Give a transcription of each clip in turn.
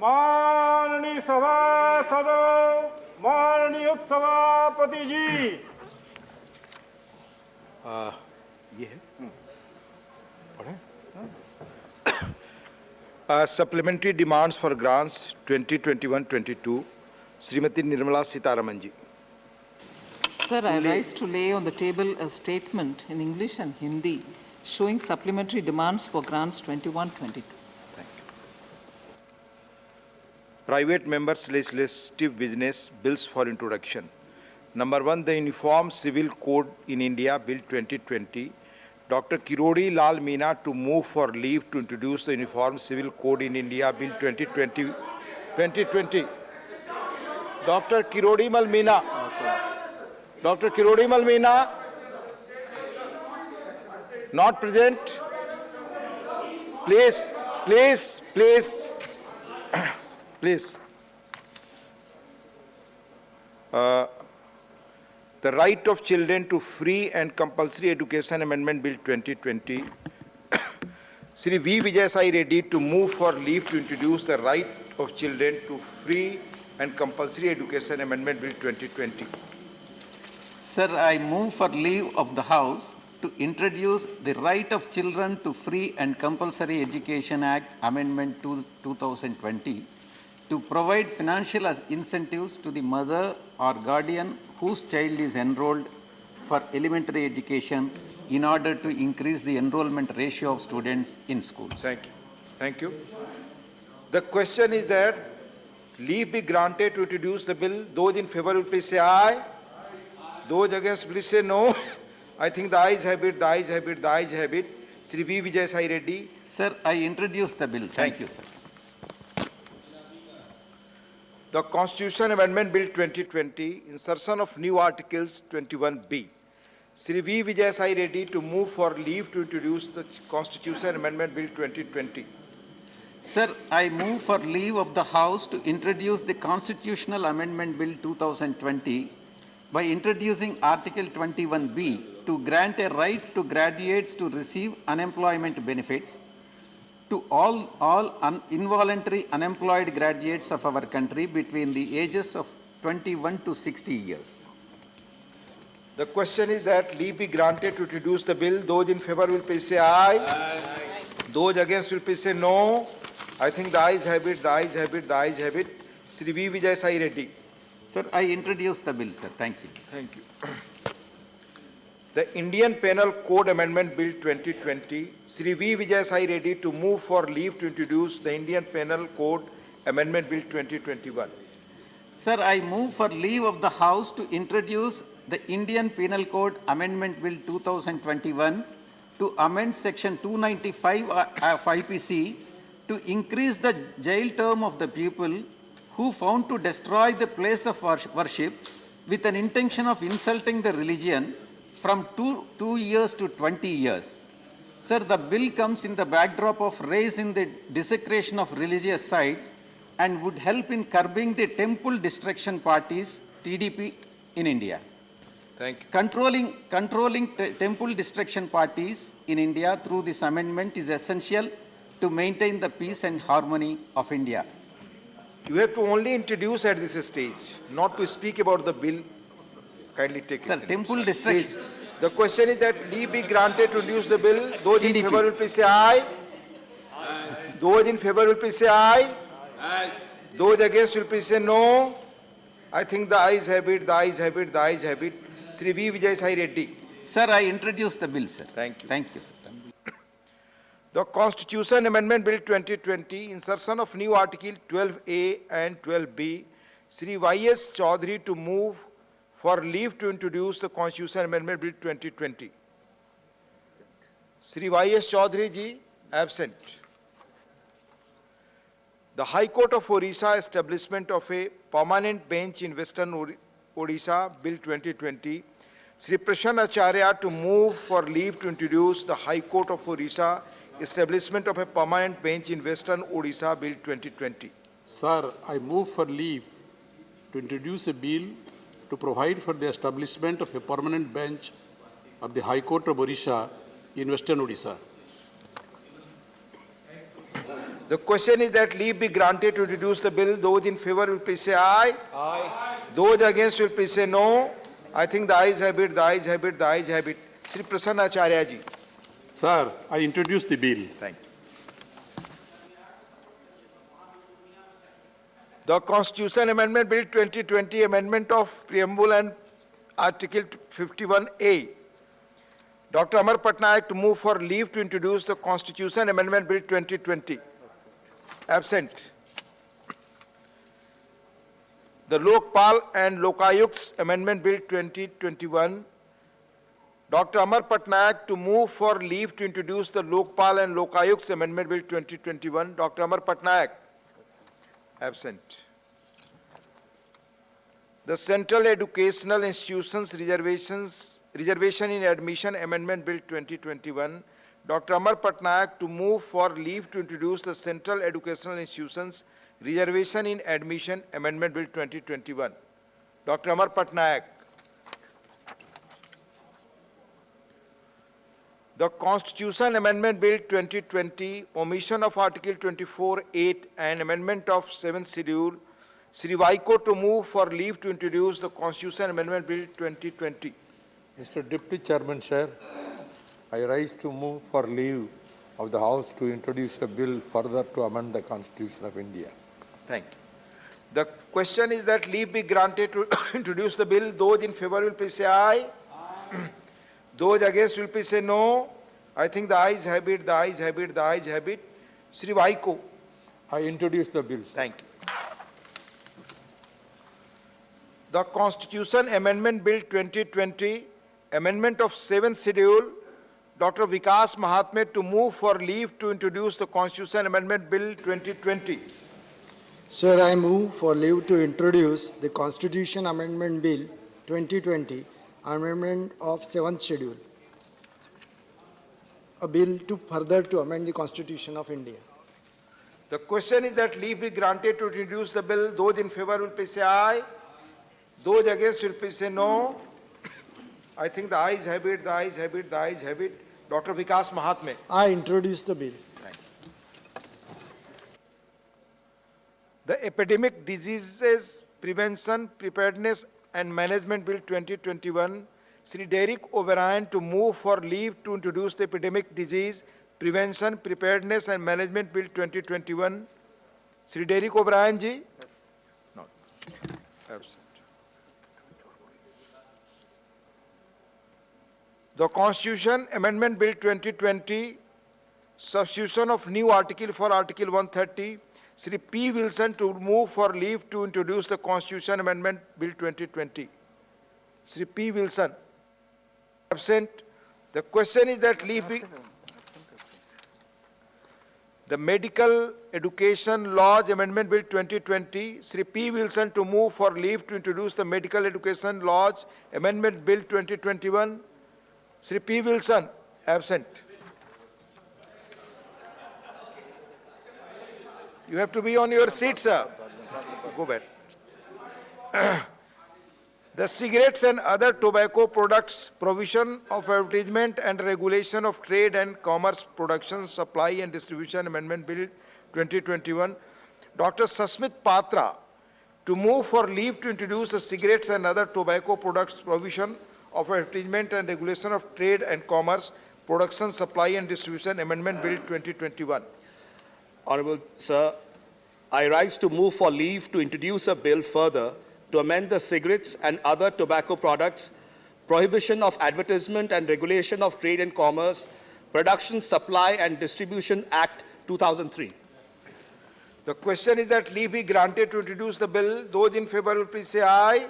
माननीय सभासदों, माननीय उपसभापति जी। ये है supplementary demands for grants 2021-22 Shrimati Nirmala Sitharaman ji. Sir, I rise to lay on the table a statement in English and Hindi showing supplementary demands for grants 21-22. Private members legislative business bills for introduction. Number 1, the Uniform Civil Code in India Bill 2020. Dr. Kirodi Lal Meena to move for leave to introduce the Uniform Civil Code in India Bill 2020. Dr. Kirodi Mal Meena. Dr. Kirodi Mal Meena. Not present. Please. The Right of Children to Free and Compulsory Education Amendment Bill 2020. Sri V. Vijay Sai Reddy to move for leave to introduce the Right of Children to Free and Compulsory Education Amendment Bill 2020. Sir, I move for leave of the House to introduce the Right of Children to Free and Compulsory Education Act Amendment 2020 to provide financial incentives to the mother or guardian whose child is enrolled for elementary education in order to increase the enrollment ratio of students in schools. Thank you. The question is that leave be granted to introduce the bill. Those in favor will please say aye. Those against please say no. I think the ayes have it, the ayes have it, the ayes have it. Sri V. Vijay Sai Reddy. Sir, I introduce the bill. Thank you, sir. The Constitution Amendment Bill 2020, insertion of new articles 21B. Sri V. Vijay Sai Reddy to move for leave to introduce the Constitution Amendment Bill 2020. Sir, I move for leave of the House to introduce the Constitutional Amendment Bill 2020 by introducing Article 21B to grant a right to graduates to receive unemployment benefits to all involuntary unemployed graduates of our country between the ages of 21 to 60 years. The question is that leave be granted to introduce the bill. Those in favor will please say aye. Those against will please say no. I think the ayes have it, the ayes have it, the ayes have it. Sri V. Vijay Sai Reddy. Sir, I introduce the bill, sir. Thank you. Thank you. The Indian Penal Code Amendment Bill 2020, Sri V. Vijay Sai Reddy to move for leave to introduce the Indian Penal Code Amendment Bill 2021. Sir, I move for leave of the House to introduce the Indian Penal Code Amendment Bill 2021 to amend Section 295 of IPC to increase the jail term of the people who found to destroy the place of worship with an intention of insulting the religion from 2 years to 20 years. Sir, the bill comes in the backdrop of rise in the desecration of religious sites and would help in curbing the temple destruction parties, TDP, in India. Thank you. Controlling temple destruction parties in India through this amendment is essential to maintain the peace and harmony of India. You have to only introduce at this stage, not to speak about the bill. Kindly take Sir, it. temple destruction. Please. The question is that leave be granted to introduce the bill. Those in favor will please say aye. Those in favor will please say aye. Those against will please say no. I think the ayes have it, the ayes have it, the ayes have it. Sri V. Vijay Sai Reddy. Sir, I introduce the bill, sir. Thank you. Thank you, sir. The Constitution Amendment Bill 2020, insertion of new Article 12A and 12B. Sri Y.S. Chaudhary to move for leave to introduce the Constitution Amendment Bill 2020. Sri Y.S. Chaudhary ji, absent. The High Court of Odisha, establishment of a permanent bench in Western Odisha, Bill 2020. Sri Prasanna Acharya to move for leave to introduce the High Court of Odisha, establishment of a permanent bench in Western Odisha, Bill 2020. Sir, I move for leave to introduce a bill to provide for the establishment of a permanent bench of the High Court of Odisha in Western Odisha. The question is that leave be granted to introduce the bill. Those in favor will please say aye. Aye. Those against will please say no. I think the ayes have it, the ayes have it, the ayes have it. Shri Prasanna Acharya ji. Sir, I introduce the bill. Thank you. The Constitution Amendment Bill 2020, Amendment of Preamble and Article 51A. Dr. Amar Patnaik to move for leave to introduce the Constitution Amendment Bill 2020. Absent. The Lokpal and Lokayukt's Amendment Bill 2021. Dr. Amar Patnaik to move for leave to introduce the Lokpal and Lokayukt's Amendment Bill 2021. Dr. Amar Patnaik. Absent. The Central Educational Institutions Reservation in Admission Amendment Bill 2021. Dr. Amar Patnaik to move for leave to introduce the Central Educational Institutions Reservation in Admission Amendment Bill 2021. Dr. Amar Patnaik. The Constitution Amendment Bill 2020, omission of Article 24(8) and amendment of 7th Schedule, Sri Vaiko to move for leave to introduce the Constitution Amendment Bill 2020. Mr. Deputy Chairman, sir, I rise to move for leave of the House to introduce a bill further to amend the Constitution of India. Thank you. The question is that leave be granted to introduce the bill. Those in favor will please say aye. Aye. Those against will please say no. I think the ayes have it, the ayes have it, the ayes have it. Sri Vaiko. I introduce the bill. Thank you. The Constitution Amendment Bill 2020, amendment of 7th Schedule, Dr. Vikas Mahatme to move for leave to introduce the Constitution Amendment Bill 2020. Sir, I move for leave to introduce the Constitution Amendment Bill 2020, amendment of 7th Schedule, a bill to further to amend the Constitution of India. The question is that leave be granted to introduce the bill. Those in favor will please say aye. Those against will please say no. I think the ayes have it, the ayes have it, the ayes have it. Dr. Vikas Mahatme. I introduce the bill. The Epidemic Diseases Prevention, Preparedness and Management Bill 2021, Sri Derek O'Brien to move for leave to introduce the Epidemic Disease Prevention, Preparedness and Management Bill 2021. Sri Derek O'Brien ji? No. Absent. The Constitution Amendment Bill 2020, substitution of new article for Article 130, Sri P. Wilson to move for leave to introduce the Constitution Amendment Bill 2020. Sri P. Wilson. Absent. The question is that leave be... The Medical Education Laws Amendment Bill 2020, Sri P. Wilson to move for leave to introduce the Medical Education Laws Amendment Bill 2021. Sri P. Wilson, absent. You have to be on your seat, sir. Go back. The Cigarettes and Other Tobacco Products Provision of Advertisement and Regulation of Trade and Commerce Production, Supply and Distribution Amendment Bill 2021. Dr. Sasmit Patra to move for leave to introduce the Cigarettes and Other Tobacco Products Provision of Advertisement and Regulation of Trade and Commerce, Production, Supply and Distribution Amendment Bill 2021. Honorable Sir, I rise to move for leave to introduce a bill further to amend the Cigarettes and Other Tobacco Products, Prohibition of Advertisement and Regulation of Trade and Commerce, Production, Supply and Distribution Act 2003. The question is that leave be granted to introduce the bill. Those in favor will please say aye.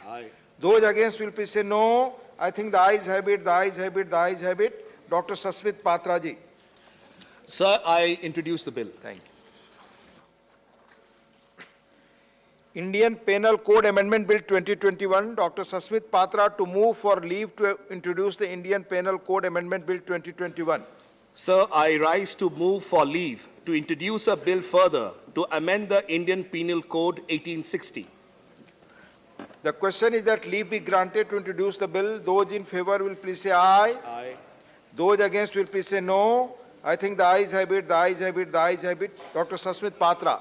Aye. Those against will please say no. I think the ayes have it, the ayes have it, the ayes have it. Dr. Sasmit Patra ji. Sir, I introduce the bill. Thank you. Indian Penal Code Amendment Bill 2021, Dr. Sasmit Patra to move for leave to introduce the Indian Penal Code Amendment Bill 2021. Sir, I rise to move for leave to introduce a bill further to amend the Indian Penal Code 1860. The question is that leave be granted to introduce the bill. Those in favor will please say aye. Aye. Those against will please say no. I think the ayes have it, the ayes have it, the ayes have it. Dr. Sasmit Patra.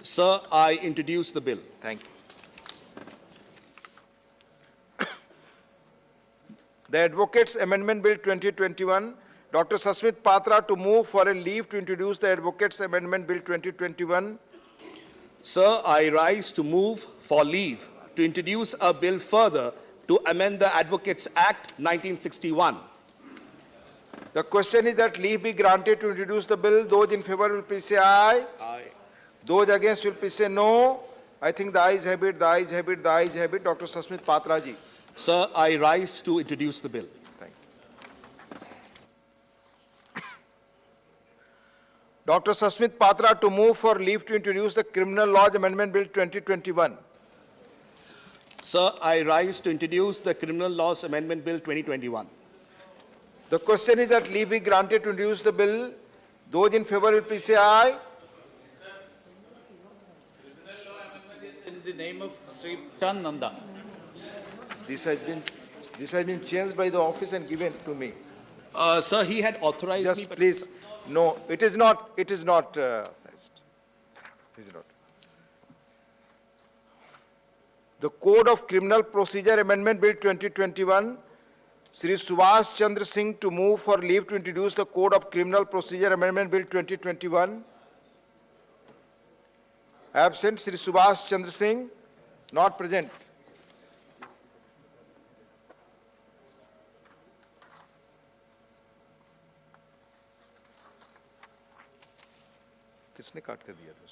Sir, I introduce the bill. Thank you. The Advocates Amendment Bill 2021, Dr. Sasmit Patra to move for a leave to introduce the Advocates Amendment Bill 2021. Sir, I rise to move for leave to introduce a bill further to amend the Advocates Act 1961. The question is that leave be granted to introduce the bill. Those in favor will please say aye. Aye. Those against will please say no. I think the ayes have it, the ayes have it, the ayes have it. Dr. Sasmit Patra ji. Sir, I rise to introduce the bill. Thank you. Dr. Sasmit Patra to move for leave to introduce the Criminal Laws Amendment Bill 2021. Sir, I rise to introduce the Criminal Laws Amendment Bill 2021. The question is that leave be granted to introduce the bill. Those in favor will please say aye. In the name of Sri Chan Nanda. This has been changed by the office and given to me. Sir, he had authorized me, Just but please, no, it is not. It is not. It is not. The Code of Criminal Procedure Amendment Bill 2021, Sri Subhash Chandra Singh to move for leave to introduce the Code of Criminal Procedure Amendment Bill 2021. Absent, Sri Subhash Chandra Singh, not present. किसने काट कर दिया था?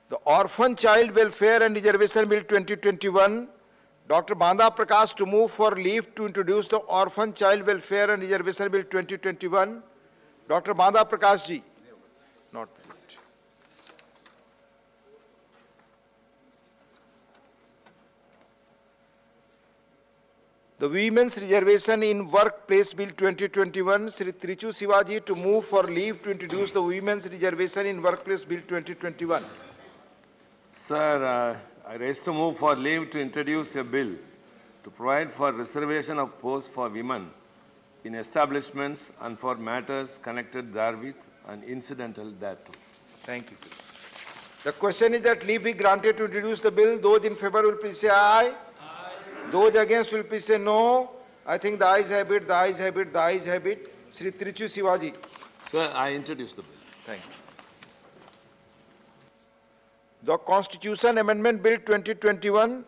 The Orphan Child Welfare and Reservation Bill 2021, Dr. Banda Prakash to move for leave to introduce the Orphan Child Welfare and Reservation Bill 2021. Dr. Banda Prakash ji, not present. The Women's Reservation in Workplace Bill 2021, Sri Trichu Sivaji to move for leave to introduce the Women's Reservation in Workplace Bill 2021. Sir, I raise to move for leave to introduce a bill to provide for reservation of posts for women in establishments and for matters connected therewith and incidental thereto. Thank you. The question is that leave be granted to introduce the bill. Those in favor will please say aye. Those against will please say no. I think the ayes have it, the ayes have it, the ayes have it. Sri Trichu Sivaji. Sir, I introduce the bill. Thank you. The Constitution Amendment Bill 2021,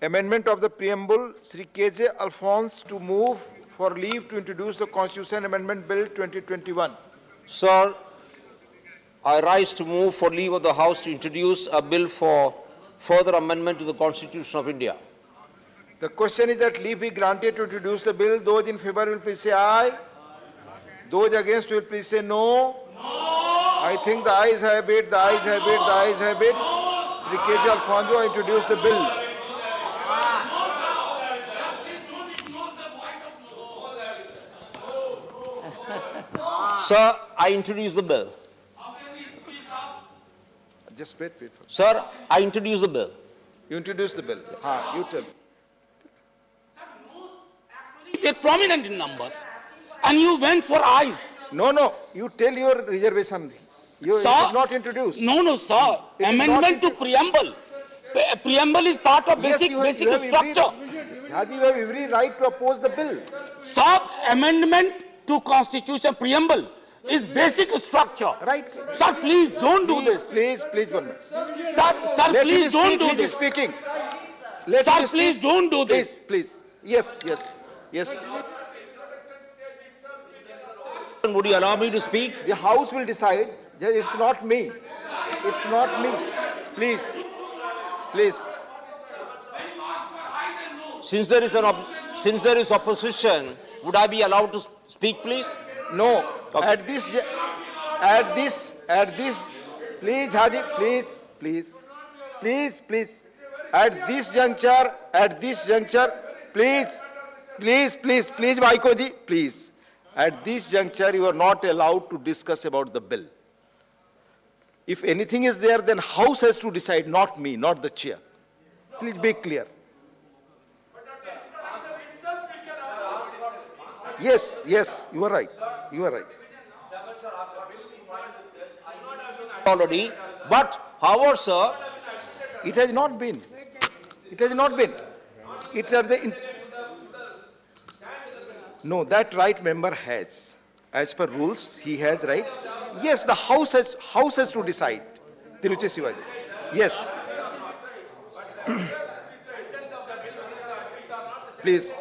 Amendment of the Preamble, Sri K.J. Alphonse to move for leave to introduce the Constitution Amendment Bill 2021. Sir, I rise to move for leave of the House to introduce a bill for further amendment to the Constitution of India. The question is that leave be granted to introduce the bill. Those in favor will please say aye. Those against will please say no. I think the ayes have it, the ayes have it, the ayes have it. Sri K.J. Alfonso introduce the bill. Sir, I introduce the bill. Just wait. Sir, I introduce the bill. You introduce the bill. You tell. They're prominent in numbers, and you went for ayes. No, you tell your reservation. You it is not introduced. No, sir. Amendment to preamble. Preamble is part of basic structure. Haji, you have every right to oppose the bill. Sir, amendment to constitution preamble is basic structure. Right. Sir, please don't do this. Please, 1 minute. Sir, please don't do this. Speaking. Sir, please don't do this. Please. Yes. Would you allow me to speak? The House will decide. It's not me. It's not me. Please. Since there is opposition, would I be allowed to speak, please? No. Okay. At this, please, Haji, please. At this juncture, please, Vaiko ji, please. At this juncture, you are not allowed to discuss about the bill. If anything is there, then House has to decide, not me, not the chair. Please be clear. Yes, yes, you are right. You are right. Already, but however, sir, It has not been. It has not been. It are the. No, that right member has. As per rules, he has right. Yes, the house has to decide. Tiruchi Sivaji. Yes. Please.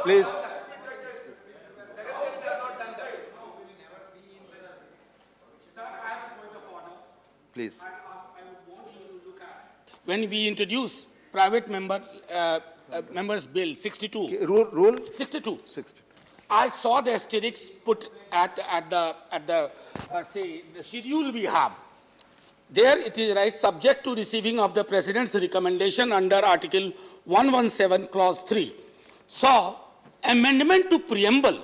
Please. Please. When we introduce private members bill 62, Rule 62, 60. I saw the asterisks put at the say the schedule we have. There it is right, subject to receiving of the President's recommendation under Article 117, Clause 3. So, amendment to preamble,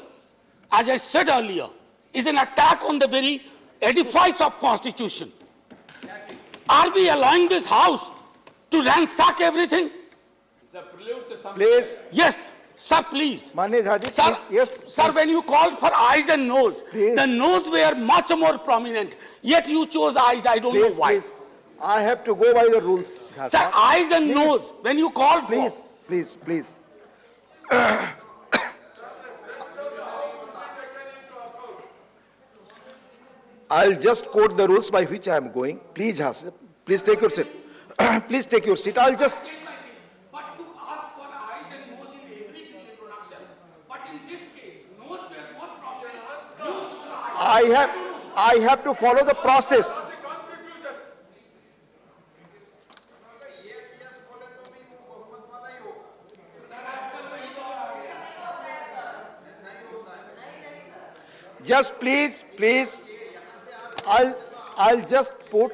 as I said earlier, is an attack on the very edifice of Constitution. Are we allowing this House to ransack everything? Please. Yes, sir, please. Manya Jhaji, Sir, please. Yes. sir, when you called for eyes and nose, Please. the nose were much more prominent, yet you chose eyes, I don't know Please, why. please. I have to go by the rules. Jha Sir, Sahab. eyes and nose, when you called Please, for. please, please. I'll just quote the rules by which I am going. Please, Jha Sahab, please take your seat. Please take your seat. I'll just. But you asked for eyes and nose in every introduction. But in this case, nose were more prominent. You chose eyes. I have to follow the process. Just please, please, I'll just put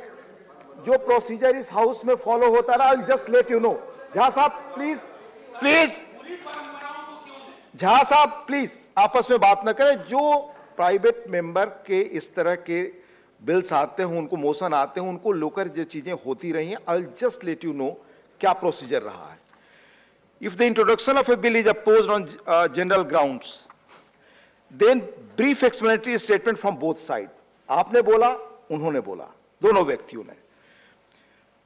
जो procedure इस house में follow होता रहा, I'll just let you know. Jha साहब please, please, Jha साहब please आपस में बात न करें. जो प्राइवेट मेंबर के इस तरह के बिल्स आते हैं, उनको मोशन आते हैं, उनको लेकर जो चीजें होती रही हैं, I'll just let you know क्या प्रोसीजर रहा है. If the introduction of a bill is opposed on general grounds, then brief explanatory statement from both sides. आपने बोला, उन्होंने बोला, दोनों व्यक्तियों ने.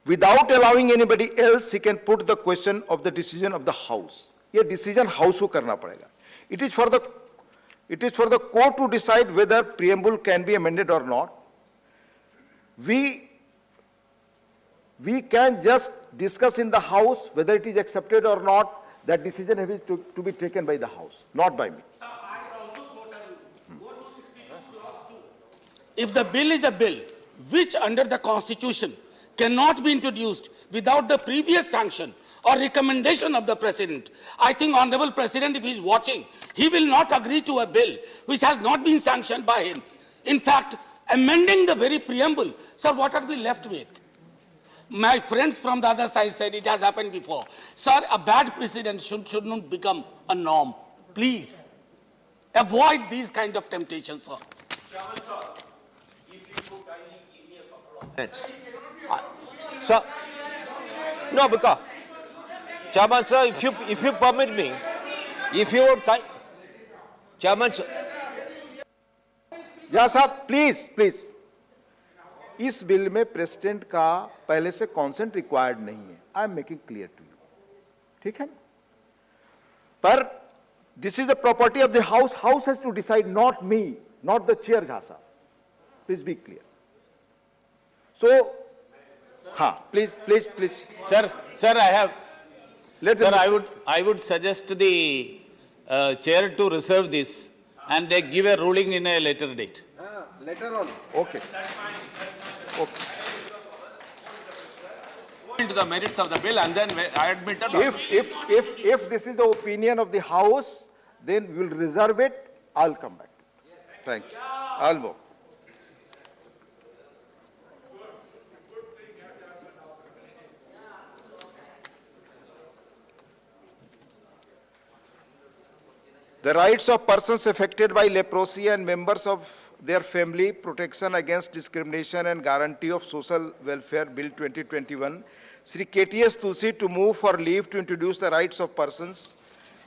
Without allowing anybody else, he can put the question of the decision of the House. ये decision House को करना पड़ेगा. It is for the court to decide whether preamble can be amended or not. We can just discuss in the House whether it is accepted or not. That decision is to be taken by the House, not by me. Sir, I also quote a rule. Go to 62 clause 2. If the bill is a bill which under the Constitution cannot be introduced without the previous sanction or recommendation of the President, I think Honorable President, if he is watching, he will not agree to a bill which has not been sanctioned by him. In fact, amending the very preamble, sir, what are we left with? My friends from the other side said it has happened before. Sir, a bad precedent should not become a norm. Please, avoid these kind of temptations, sir. sir, no, because, Chairman, sir, if you permit me, if you would, Chairman, sir. या साहब please please. इस bill में president का पहले से consent required नहीं है. I am making clear to you. ठीक है ना? पर this is the property of the house. House has to decide, not me, not the chair. Jha साहब प्लीज बी क्लियर. सो हाँ, please please please. Sir, I would suggest to the chair to reserve this and they give a ruling in a later date. Later on. Okay. Okay. Into the merits of the bill and then I admit that. If this is the opinion of the House, then we will reserve it. I'll come back. Thank you. I'll move. The rights of persons affected by leprosy and members of their family, protection against discrimination and guarantee of social welfare, Bill 2021. Sri KTS Tulsi to move for leave to introduce the rights of persons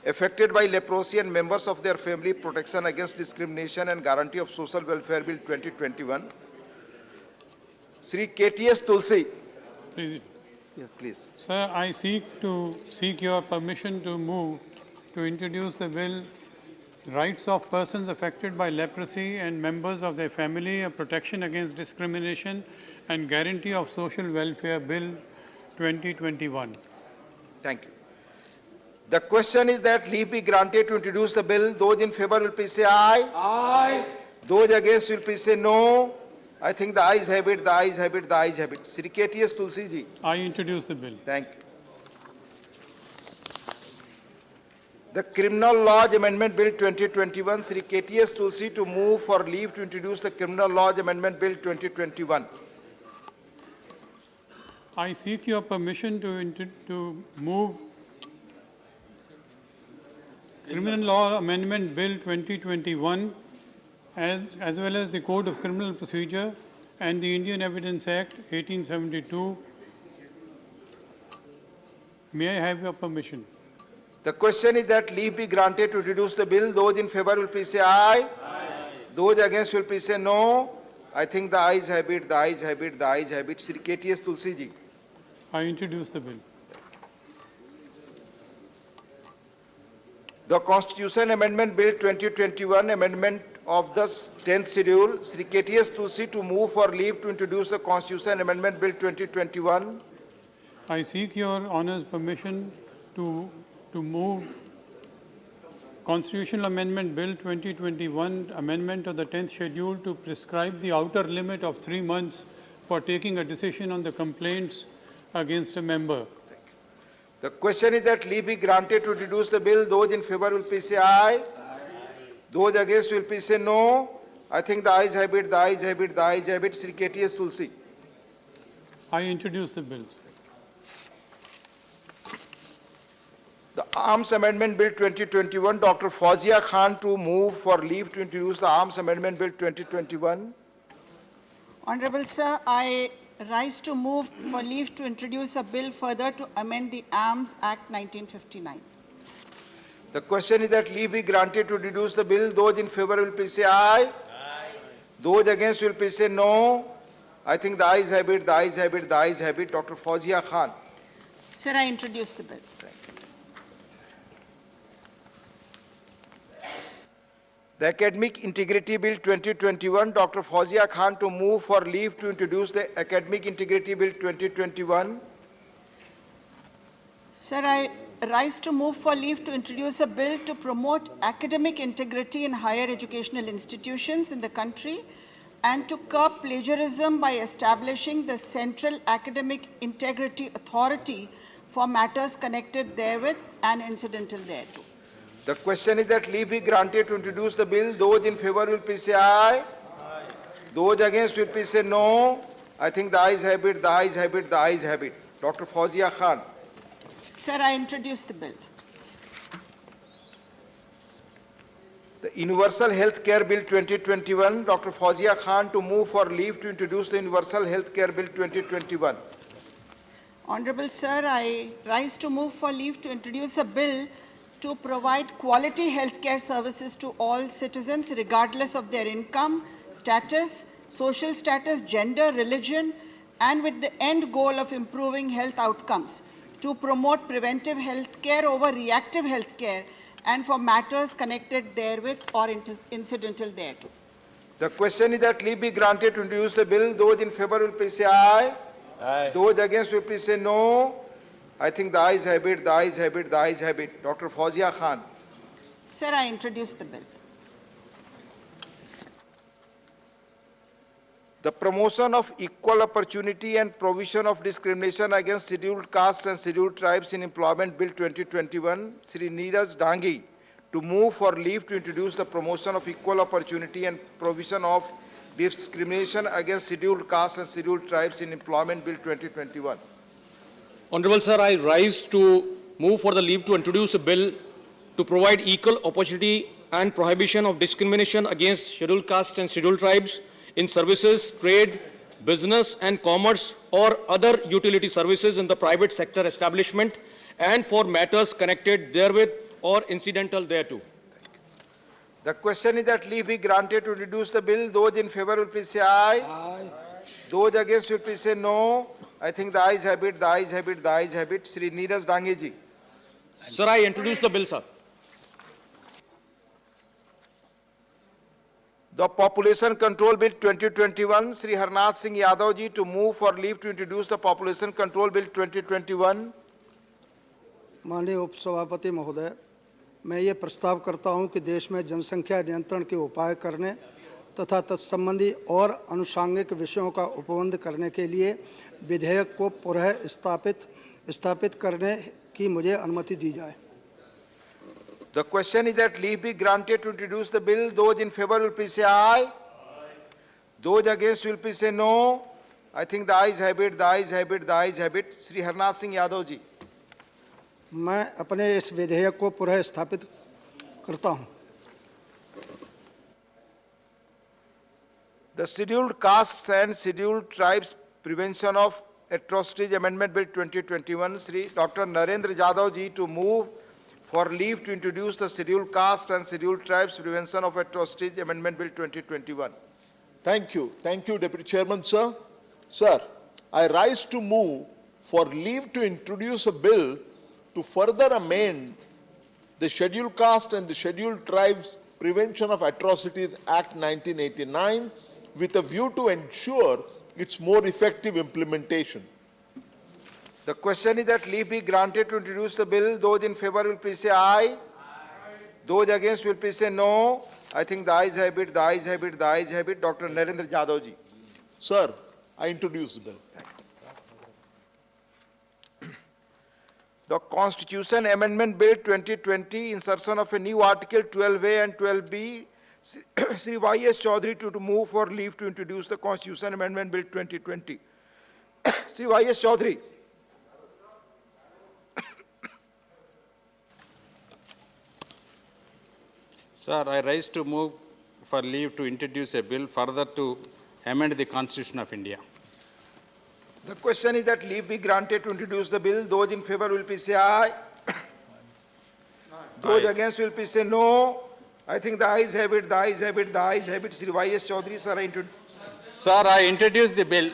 affected by leprosy and members of their family, protection against discrimination and guarantee of social welfare bill 2021. Sri KTS Tulsi. Please. Yeah, please. Sir, I seek your permission to move to introduce the bill Rights of Persons Affected by Leprosy and Members of Their Family, a Protection Against Discrimination and Guarantee of Social Welfare Bill 2021. Thank you. The question is that leave be granted to introduce the bill. Those in favor will please say aye. Aye. Those against will please say no. I think the ayes have it, the ayes have it, the ayes have it. Sri KTS Tulsi ji. I introduce the bill. Thank you. The Criminal Laws Amendment Bill 2021, Sri KTS Tulsi to move for leave to introduce the Criminal Laws Amendment Bill 2021. I seek your permission to move Criminal Law Amendment Bill 2021 as well as the Code of Criminal Procedure and the Indian Evidence Act 1872. May I have your permission? The question is that leave be granted to introduce the bill. Those in favor will please say aye. Aye. Those against will please say no. I think the ayes have it, the ayes have it, the ayes have it. Sri KTS Tulsi ji. I introduce the bill. The Constitution Amendment Bill 2021, amendment of the 10th schedule, Sri KTS Tulsi to move for leave to introduce the Constitution Amendment Bill 2021. I seek your Honor's permission to move Constitutional Amendment Bill 2021, amendment of the 10th schedule to prescribe the outer limit of 3 months for taking a decision on the complaints against a member. The question is that leave be granted to introduce the bill. Those in favor will please say aye. Aye. Those against will please say no. I think the ayes have it, the ayes have it, the ayes have it. Sri KTS Tulsi. I introduce the bill. The Arms Amendment Bill 2021, Dr. Fawzia Khan to move for leave to introduce the Arms Amendment Bill 2021. Honorable Sir, I rise to move for leave to introduce a bill further to amend the Arms Act 1959. The question is that leave be granted to introduce the bill. Those in favor will please say aye. Aye. Those against will please say no. I think the ayes have it, the ayes have it, the ayes have it. Dr. Fawzia Khan. Sir, I introduce the bill. The Academic Integrity Bill 2021, Dr. Fawzia Khan to move for leave to introduce the Academic Integrity Bill 2021. Sir, I rise to move for leave to introduce a bill to promote academic integrity in higher educational institutions in the country and to curb plagiarism by establishing the Central Academic Integrity Authority for matters connected therewith and incidental thereto. The question is that leave be granted to introduce the bill. Those in favor will please say aye. Aye. Those against will please say no. I think the ayes have it, the ayes have it, the ayes have it. Dr. Fawzia Khan. Sir, I introduce the bill. The Universal Health Care Bill 2021, Dr. Fawzia Khan to move for leave to introduce the Universal Health Care Bill 2021. Honorable Sir, I rise to move for leave to introduce a bill to provide quality healthcare services to all citizens regardless of their income, status, social status, gender, religion, and with the end goal of improving health outcomes, to promote preventive health care over reactive health care and for matters connected therewith or incidental thereto. The question is that leave be granted to introduce the bill. Those in favor will please say aye. Aye. Those against will please say no. I think the ayes have it, the ayes have it, the ayes have it. Dr. Fawzia Khan. Sir, I introduce the bill. The promotion of equal opportunity and provision of discrimination against scheduled castes and scheduled tribes in Employment Bill 2021, Sri Neeraj Dangi to move for leave to introduce the promotion of equal opportunity and provision of discrimination against scheduled castes and scheduled tribes in Employment Bill 2021. Honorable Sir, I rise to move for the leave to introduce a bill to provide equal opportunity and prohibition of discrimination against scheduled castes and scheduled tribes in services, trade, business and commerce or other utility services in the private sector establishment and for matters connected therewith or incidental thereto. The question is that leave be granted to introduce the bill. Those in favor will please say aye. Aye. Those against will please say no. I think the ayes have it, the ayes have it, the ayes have it. Shri Neeraj Dange ji. Sir, I introduce the bill, sir. The Population Control Bill 2021, Shri Harnath Singh Yadav ji to move for leave to introduce the Population Control Bill 2021. माननीय उपसभापति महोदय, मैं ये प्रस्ताव करता हूं कि देश में जनसंख्या नियंत्रण के उपाय करने तथा तत्संबंधी और अनुषांगिक विषयों का उपबंध करने के लिए विधेयक को पुनः स्थापित करने की मुझे अनुमति दी जाए. The question is that leave be granted to introduce the bill. Those in favor will please say aye. Those against will please say no. I think the ayes have it, the ayes have it, the ayes have it. Shri Harnath Singh Yadav ji. मैं अपने इस विधेयक को पुनः स्थापित करता हूं. The Scheduled Castes and Scheduled Tribes Prevention of Atrocities Amendment Bill 2021, Shri Dr. Narendra Jadhav ji to move for leave to introduce the Scheduled Caste and Scheduled Tribes Prevention of Atrocities Amendment Bill 2021. Thank you, Deputy Chairman, sir. Sir, I rise to move for leave to introduce a bill to further amend the Scheduled Caste and the Scheduled Tribes Prevention of Atrocities Act 1989 with a view to ensure its more effective implementation. The question is that leave be granted to introduce the bill. Those in favor will please say aye. Those against will please say no. I think the ayes have it, the ayes have it, the ayes have it. Dr. Narendra Jadhav ji. Sir, I introduce the bill. The Constitution Amendment Bill 2020, insertion of a new Article 12A and 12B, Shri Y.S. Chaudhary to move for leave to introduce the Constitution Amendment Bill 2020. Shri Y.S. Chaudhary. Sir, I rise to move for leave to introduce a bill further to amend the Constitution of India. The question is that leave be granted to introduce the bill. Those in favor will please say aye. Those against will please say no. I think the ayes have it, the ayes have it, the ayes have it. Shri Y.S. Chaudhary, sir, I introduce. Sir, I introduce the bill.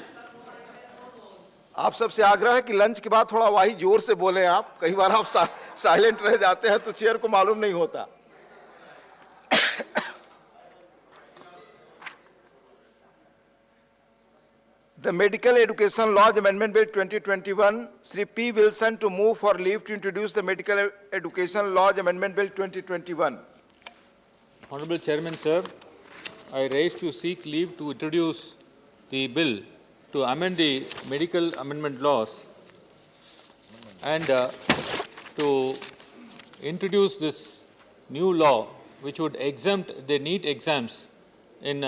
आप सबसे आग्रह है कि lunch के बाद थोड़ा वाही जोर से बोले आप. कई बार आप साइलेंट रह जाते हैं तो चेयर को मालूम नहीं होता. The Medical Education Laws Amendment Bill 2021, Shri P. Wilson to move for leave to introduce the Medical Education Laws Amendment Bill 2021. Honorable Chairman, sir, I rise to seek leave to introduce the bill to amend the medical amendment laws and to introduce this new law which would exempt the NEET exams in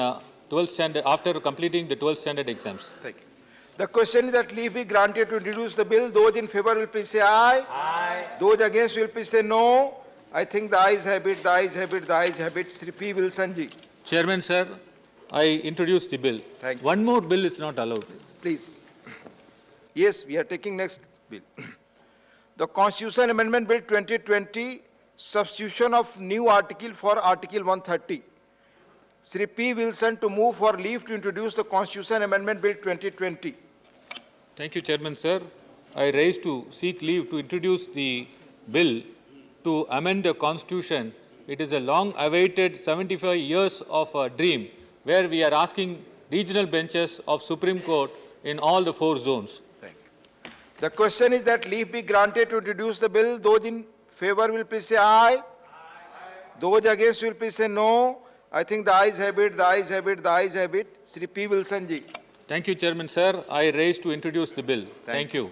12th standard, after completing the 12th standard exams. Thank you. The question is that leave be granted to introduce the bill. Those in favor will please say aye. Aye. Those against will please say no. I think the ayes have it, the ayes have it, the ayes have it. Shri P. Wilson ji. Chairman, sir, I introduce the bill. Thank you. One more bill is not allowed. Please. Yes, we are taking next bill. The Constitution Amendment Bill 2020, substitution of new article for Article 130. Shri P. Wilson to move for leave to introduce the Constitution Amendment Bill 2020. Thank you, Chairman, sir. I rise to seek leave to introduce the bill to amend the Constitution. It is a long-awaited 75 years of a dream where we are asking regional benches of Supreme Court in all the 4 zones. Thank you. The question is that leave be granted to introduce the bill. Those in favor will please say aye. Aye. Those against will please say no. I think the ayes have it, the ayes have it, the ayes have it. Shri P. Wilson ji. Thank you, Chairman, sir. I rise to introduce the bill. Thank you.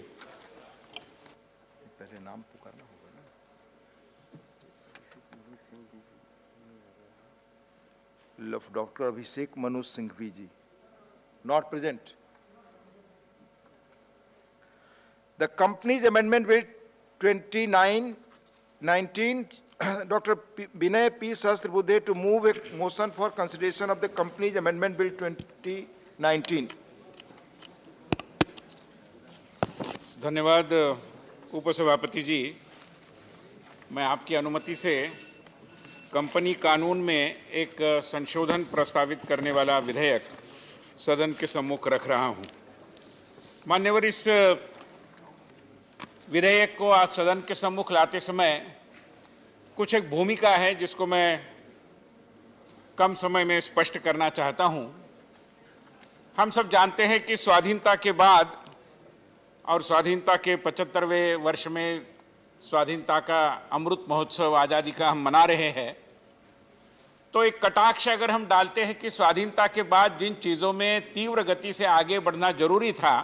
Dr. Abhishek Manu Singhvi ji. Not present. The Companies Amendment Bill 2019, Dr. Binay P. Sahasrabudhe to move a motion for consideration of the Companies Amendment Bill 2019. धन्यवाद उपसभापति जी. मैं आपकी अनुमति से company कानून में एक संशोधन प्रस्तावित करने वाला विधेयक सदन के सम्मुख रख रहा हूं। मान्यवर, इस विधेयक को आज सदन के सम्मुख लाते समय कुछ एक भूमिका है जिसको मैं कम समय में स्पष्ट करना चाहता हूं। हम सब जानते हैं कि स्वाधीनता के बाद और स्वाधीनता के 75वें वर्ष में स्वाधीनता का अमृत महोत्सव आज़ादी का हम मना रहे हैं, तो एक कटाक्ष अगर हम डालते हैं कि स्वाधीनता के बाद जिन चीज़ों में तीव्र गति से आगे बढ़ना जरूरी था,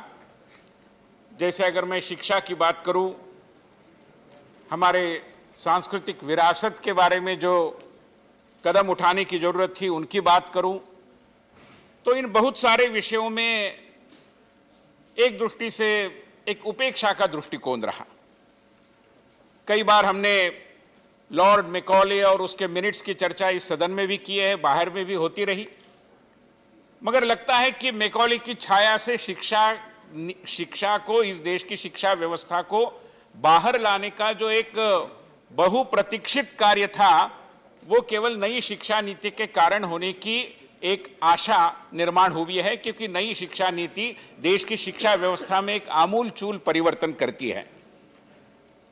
जैसे अगर मैं शिक्षा की बात करूं, हमारे सांस्कृतिक विरासत के बारे में जो कदम उठाने की जरूरत थी उनकी बात करूं, तो इन बहुत सारे विषयों में एक दृष्टि से एक उपेक्षा का दृष्टिकोण रहा। कई बार हमने लॉर्ड मैकॉले और उसके मिनट्स की चर्चा इस सदन में भी की है, बाहर में भी होती रही, मगर लगता है कि मैकॉले की छाया से शिक्षा को, इस देश की शिक्षा व्यवस्था को बाहर लाने का जो एक बहुप्रतीक्षित कार्य था, वो केवल नई शिक्षा नीति के कारण होने की एक आशा निर्माण हुई है, क्योंकि नई शिक्षा नीति देश की शिक्षा व्यवस्था में एक आमूल-चूल परिवर्तन करती है।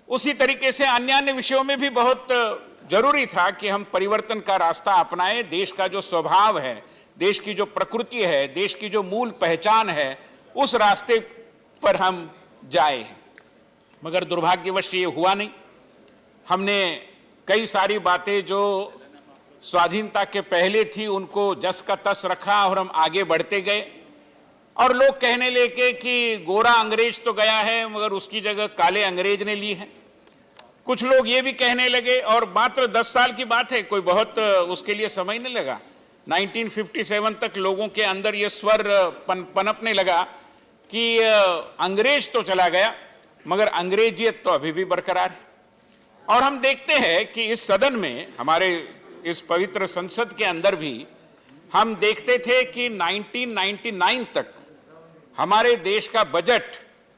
उसी तरीके से अन्य विषयों में भी बहुत जरूरी था कि हम परिवर्तन का रास्ता अपनाएं। देश का जो स्वभाव है, देश की जो प्रकृति है, देश की जो मूल पहचान है, उस रास्ते पर हम जाएं। मगर दुर्भाग्यवश ये हुआ नहीं। हमने कई सारी बातें जो स्वाधीनता के पहले थी उनको जस का तस रखा और हम आगे बढ़ते गए, और लोग कहने लगे कि गोरा अंग्रेज तो गया है मगर उसकी जगह काले अंग्रेज ने ली है। कुछ लोग ये भी कहने लगे, और मात्र 10 साल की बात है, कोई बहुत उसके लिए समय नहीं लगा, 1957 तक लोगों के अंदर ये स्वर पनपने लगा कि अंग्रेज तो चला गया मगर अंग्रेजियत तो अभी भी बरकरार है। और हम देखते हैं कि इस सदन में, हमारे इस पवित्र संसद के अंदर भी हम देखते थे कि 1999 तक हमारे देश का बजट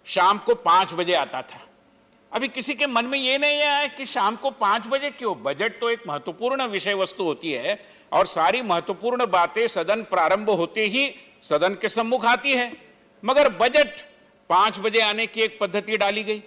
शाम को 5 बजे आता था। अभी किसी के मन में ये नहीं आया कि शाम को 5 बजे क्यों? बजट तो एक महत्वपूर्ण विषय वस्तु होती है और सारी महत्वपूर्ण बातें सदन प्रारंभ होते ही सदन के सम्मुख आती है, मगर बजट 5 बजे आने की एक पद्धति डाली गई।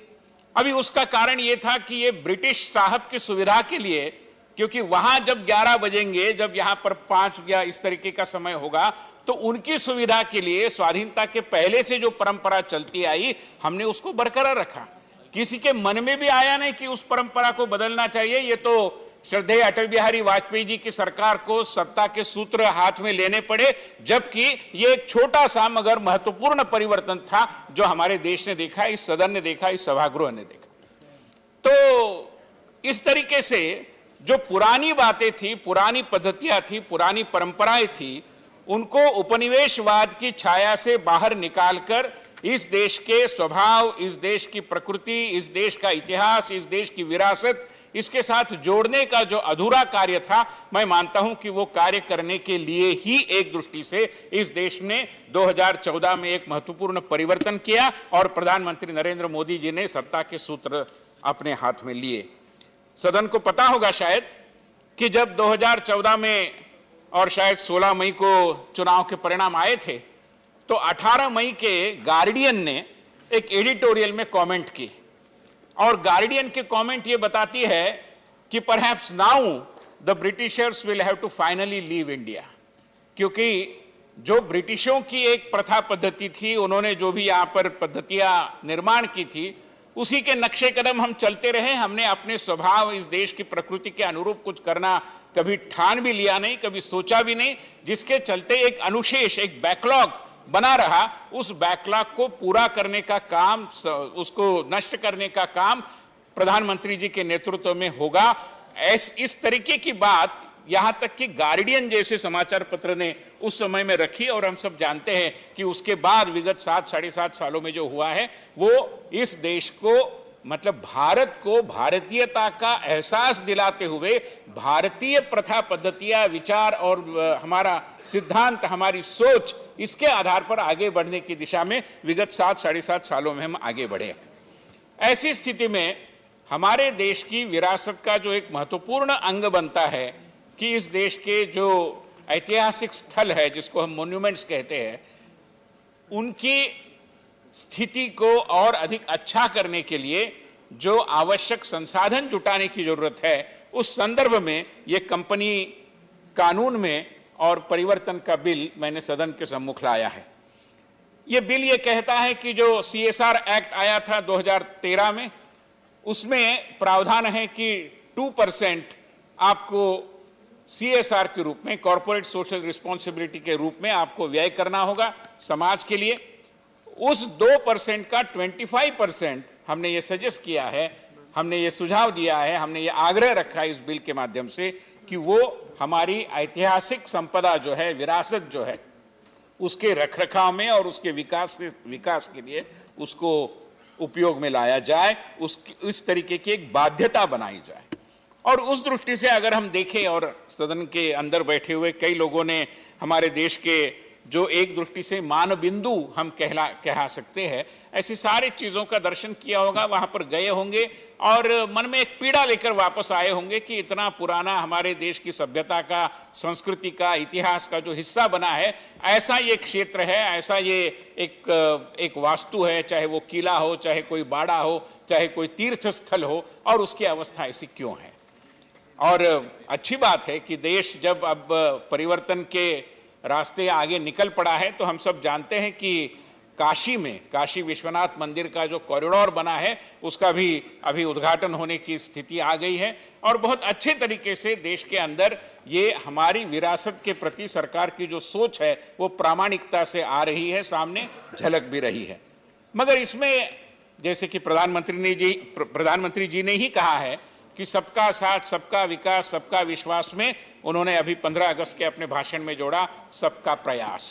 अभी उसका कारण यह था कि ये ब्रिटिश साहब की सुविधा के लिए, क्योंकि वहां जब 11 बजेंगे, जब यहां पर 5 या इस तरीके का समय होगा, तो उनकी सुविधा के लिए स्वाधीनता के पहले से जो परंपरा चलती आई, हमने उसको बरकरार रखा। किसी के मन में भी आया नहीं कि उस परंपरा को बदलना चाहिए। ये तो श्रद्धेय अटल बिहारी वाजपेयी जी की सरकार को सत्ता के सूत्र हाथ में लेने पड़े, जबकि ये एक छोटा सा मगर महत्वपूर्ण परिवर्तन था जो हमारे देश ने देखा, इस सदन ने देखा, इस सभागृह ने देखा। तो इस तरीके से जो पुरानी बातें थी, पुरानी पद्धतियां थी, पुरानी परंपराएं थी, उनको उपनिवेशवाद की छाया से बाहर निकालकर इस देश के स्वभाव, इस देश की प्रकृति, इस देश का इतिहास, इस देश की विरासत, इसके साथ जोड़ने का जो अधूरा कार्य था, मैं मानता हूं कि वो कार्य करने के लिए ही एक दृष्टि से इस देश ने 2014 में एक महत्वपूर्ण परिवर्तन किया और प्रधानमंत्री नरेंद्र मोदी जी ने सत्ता के सूत्र अपने हाथ में लिए। सदन को पता होगा शायद कि जब 2014 में और शायद 16 मई को चुनाव के परिणाम आए थे, तो 18 मई के गार्डियन ने एक एडिटोरियल में कमेंट की, और गार्डियन के कमेंट ये बताती है कि perhaps now the Britishers will have to finally leave India. क्योंकि जो ब्रिटिशों की एक प्रथा पद्धति थी, उन्होंने जो भी यहाँ पर पद्धतियां निर्माण की थी, उसी के नक्शे कदम हम चलते रहे। हमने अपने स्वभाव, इस देश की प्रकृति के अनुरूप कुछ करना कभी ठान भी लिया नहीं, कभी सोचा भी नहीं, जिसके चलते एक अनुशेष, एक बैकलॉग बना रहा। उस बैकलॉग को पूरा करने का काम, उसको नष्ट करने का काम प्रधानमंत्री जी के नेतृत्व में होगा। इस तरीके की बात यहां तक कि गार्डियन जैसे समाचार पत्र ने उस समय में रखी, और हम सब जानते हैं कि उसके बाद विगत 7 साढ़े 7 सालों में जो हुआ है, वो इस देश को, मतलब भारत को, भारतीयता का एहसास दिलाते हुए भारतीय प्रथा पद्धतियां, विचार और हमारा सिद्धांत, हमारी सोच, इसके आधार पर आगे बढ़ने की दिशा में विगत 7 साढ़े 7 सालों में हम आगे बढ़े हैं। ऐसी स्थिति में हमारे देश की विरासत का जो एक महत्वपूर्ण अंग बनता है कि इस देश के जो ऐतिहासिक स्थल है, जिसको हम मॉन्यूमेंट्स कहते हैं, उनकी स्थिति को और अधिक अच्छा करने के लिए जो आवश्यक संसाधन जुटाने की जरूरत है, उस संदर्भ में ये कंपनी कानून में और परिवर्तन का बिल मैंने सदन के सम्मुख लाया है। ये बिल ये कहता है कि जो CSR एक्ट आया था 2013 में, उसमें प्रावधान है कि 2% आपको CSR के रूप में, कॉर्पोरेट सोशल रिस्पॉन्सिबिलिटी के रूप में आपको व्यय करना होगा समाज के लिए। उस 2% का 25% हमने ये सजेस्ट किया है, हमने ये सुझाव दिया है, हमने ये आग्रह रखा है इस बिल के माध्यम से कि वो हमारी ऐतिहासिक संपदा जो है, विरासत जो है, उसके रखरखाव में और उसके विकास के लिए उसको उपयोग में लाया जाए, इस तरीके की एक बाध्यता बनाई जाए। और उस दृष्टि से अगर हम देखें, और सदन के अंदर बैठे हुए कई लोगों ने हमारे देश के जो एक दृष्टि से मानबिंदु हम कहा सकते हैं, ऐसी सारी चीज़ों का दर्शन किया होगा, वहाँ पर गए होंगे और मन में एक पीड़ा लेकर वापस आए होंगे कि इतना पुराना हमारे देश की सभ्यता का, संस्कृति का, इतिहास का जो हिस्सा बना है, ऐसा ये क्षेत्र है, ऐसा ये एक वास्तु है, चाहे वो किला हो, चाहे कोई बाड़ा हो, चाहे कोई तीर्थ स्थल हो, और उसकी अवस्था ऐसी क्यों है। और अच्छी बात है कि देश जब अब परिवर्तन के रास्ते आगे निकल पड़ा है, तो हम सब जानते हैं कि काशी में, काशी विश्वनाथ मंदिर का जो कॉरिडोर बना है, उसका भी अभी उद्घाटन होने की स्थिति आ गई है। और बहुत अच्छे तरीके से देश के अंदर ये हमारी विरासत के प्रति सरकार की जो सोच है, वो प्रामाणिकता से आ रही है, सामने झलक भी रही है। मगर इसमें जैसे कि प्रधानमंत्री जी ने ही कहा है कि सबका साथ, सबका विकास, सबका विश्वास में उन्होंने अभी 15 अगस्त के अपने भाषण में जोड़ा सबका प्रयास।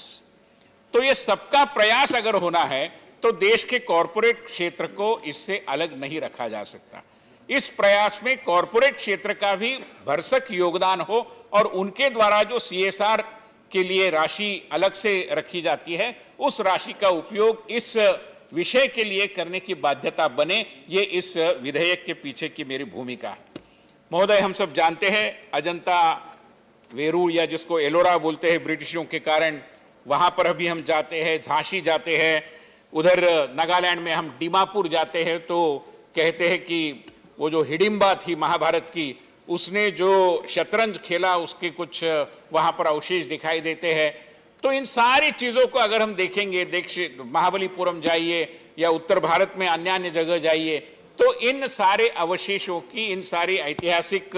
तो ये सबका प्रयास अगर होना है तो देश के कॉरपोरेट क्षेत्र को इससे अलग नहीं रखा जा सकता। इस प्रयास में कॉरपोरेट क्षेत्र का भी भरसक योगदान हो और उनके द्वारा जो CSR के लिए राशि अलग से रखी जाती है, उस राशि का उपयोग इस विषय के लिए करने की बाध्यता बने, ये इस विधेयक के पीछे की मेरी भूमिका है। महोदय, हम सब जानते हैं अजंता वेरूर, या जिसको एलोरा बोलते हैं ब्रिटिशों के कारण, वहाँ पर अभी हम जाते हैं, झांसी जाते हैं, उधर नागालैंड में हम दीमापुर जाते हैं, तो कहते हैं कि वो जो हिडिंबा थी महाभारत की, उसने जो शतरंज खेला उसके कुछ वहाँ पर अवशेष दिखाई देते हैं। तो इन सारी चीज़ों को अगर हम देखेंगे, महाबलीपुरम जाइए या उत्तर भारत में अन्य जगह जाइए, तो इन सारे अवशेषों की, इन सारी ऐतिहासिक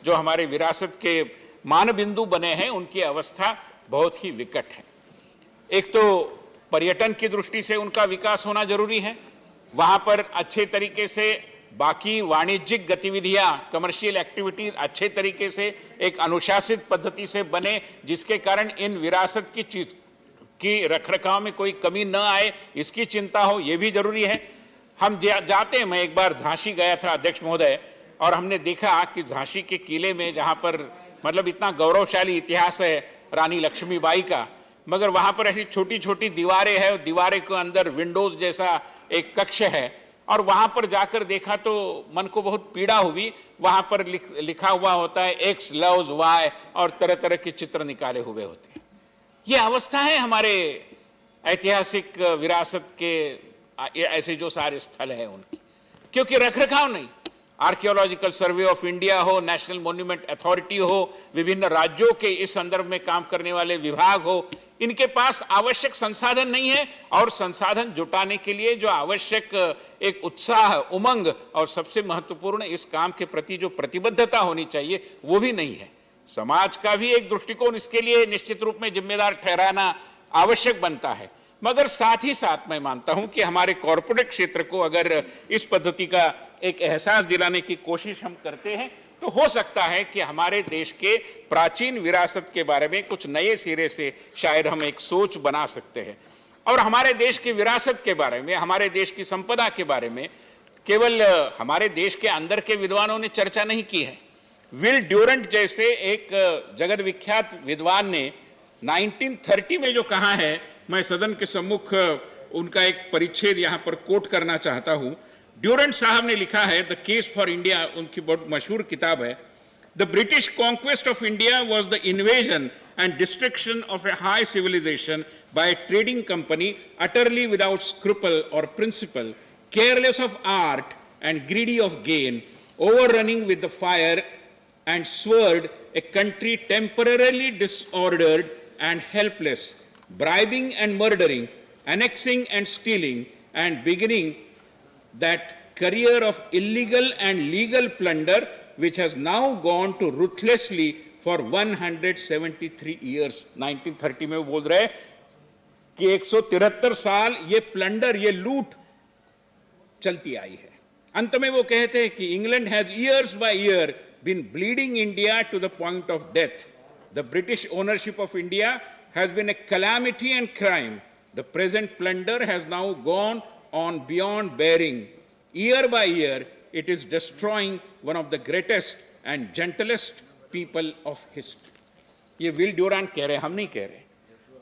जो हमारे विरासत के मानबिंदु बने हैं, उनकी अवस्था बहुत ही विकट है। एक तो पर्यटन की दृष्टि से उनका विकास होना जरूरी है, वहाँ पर अच्छे तरीके से बाकी वाणिज्यिक गतिविधियां, कमर्शियल एक्टिविटीज अच्छे तरीके से एक अनुशासित पद्धति से बने, जिसके कारण इन विरासत की चीज की रखरखाव में कोई कमी न आए, इसकी चिंता हो, ये भी जरूरी है। हम जाते हैं, मैं एक बार झांसी गया था अध्यक्ष महोदय, और हमने देखा कि झांसी के किले में, जहाँ पर मतलब इतना गौरवशाली इतिहास है रानी लक्ष्मीबाई का, मगर वहाँ पर ऐसी छोटी छोटी दीवारें हैं, दीवारें के अंदर विंडोज जैसा एक कक्ष है, और वहाँ पर जाकर देखा तो मन को बहुत पीड़ा हुई। वहाँ पर लिखा हुआ होता है X loves Y, और तरह तरह के चित्र निकाले हुए होते हैं। ये अवस्था है हमारे ऐतिहासिक विरासत के ऐसे जो सारे स्थल हैं उनकी, क्योंकि रखरखाव नहीं। आर्कियोलॉजिकल सर्वे ऑफ इंडिया हो, नेशनल मॉन्यूमेंट अथॉरिटी हो, विभिन्न राज्यों के इस संदर्भ में काम करने वाले विभाग हो, इनके पास आवश्यक संसाधन नहीं है, और संसाधन जुटाने के लिए जो आवश्यक एक उत्साह, उमंग और सबसे महत्वपूर्ण इस काम के प्रति जो प्रतिबद्धता होनी चाहिए, वो भी नहीं है। समाज का भी एक दृष्टिकोण इसके लिए निश्चित रूप में जिम्मेदार ठहराना आवश्यक बनता है, मगर साथ ही साथ मैं मानता हूं कि हमारे कॉरपोरेट क्षेत्र को अगर इस पद्धति का एक एहसास दिलाने की कोशिश हम करते हैं, तो हो सकता है कि हमारे देश के प्राचीन विरासत के बारे में कुछ नए सिरे से शायद हम एक सोच बना सकते हैं। और हमारे देश की विरासत के बारे में, हमारे देश की संपदा के बारे में केवल हमारे देश के अंदर के विद्वानों ने चर्चा नहीं की है। विल ड्यूरेंट जैसे एक जगत विख्यात विद्वान ने 1930 में जो कहा है, मैं सदन के सम्मुख उनका एक परिच्छेद यहाँ पर कोट करना चाहता हूँ। ड्यूरेंट साहब ने लिखा है द केस फॉर इंडिया, उनकी बहुत मशहूर किताब है। The British conquest of India was the invasion and destruction of a high civilization by a trading company utterly without scruple or principle, careless of art and greedy of gain, overrunning with the fire and sword a country temporarily disordered and helpless, bribing and murdering, annexing and stealing, and beginning that career of illegal and legal plunder which has now gone to ruthlessly for 173 years। 1930 में वो बोल रहे कि 173 साल ये plunder, ये लूट चलती आई है। अंत में वो कहते हैं कि England has years by year been bleeding India to the point of death. The British ownership of India has been a calamity and crime. The present plunder has now gone on beyond bearing. Year by year it is destroying one of the greatest and gentlest people of history. ये Will Durant कह रहे, हम नहीं कह रहे।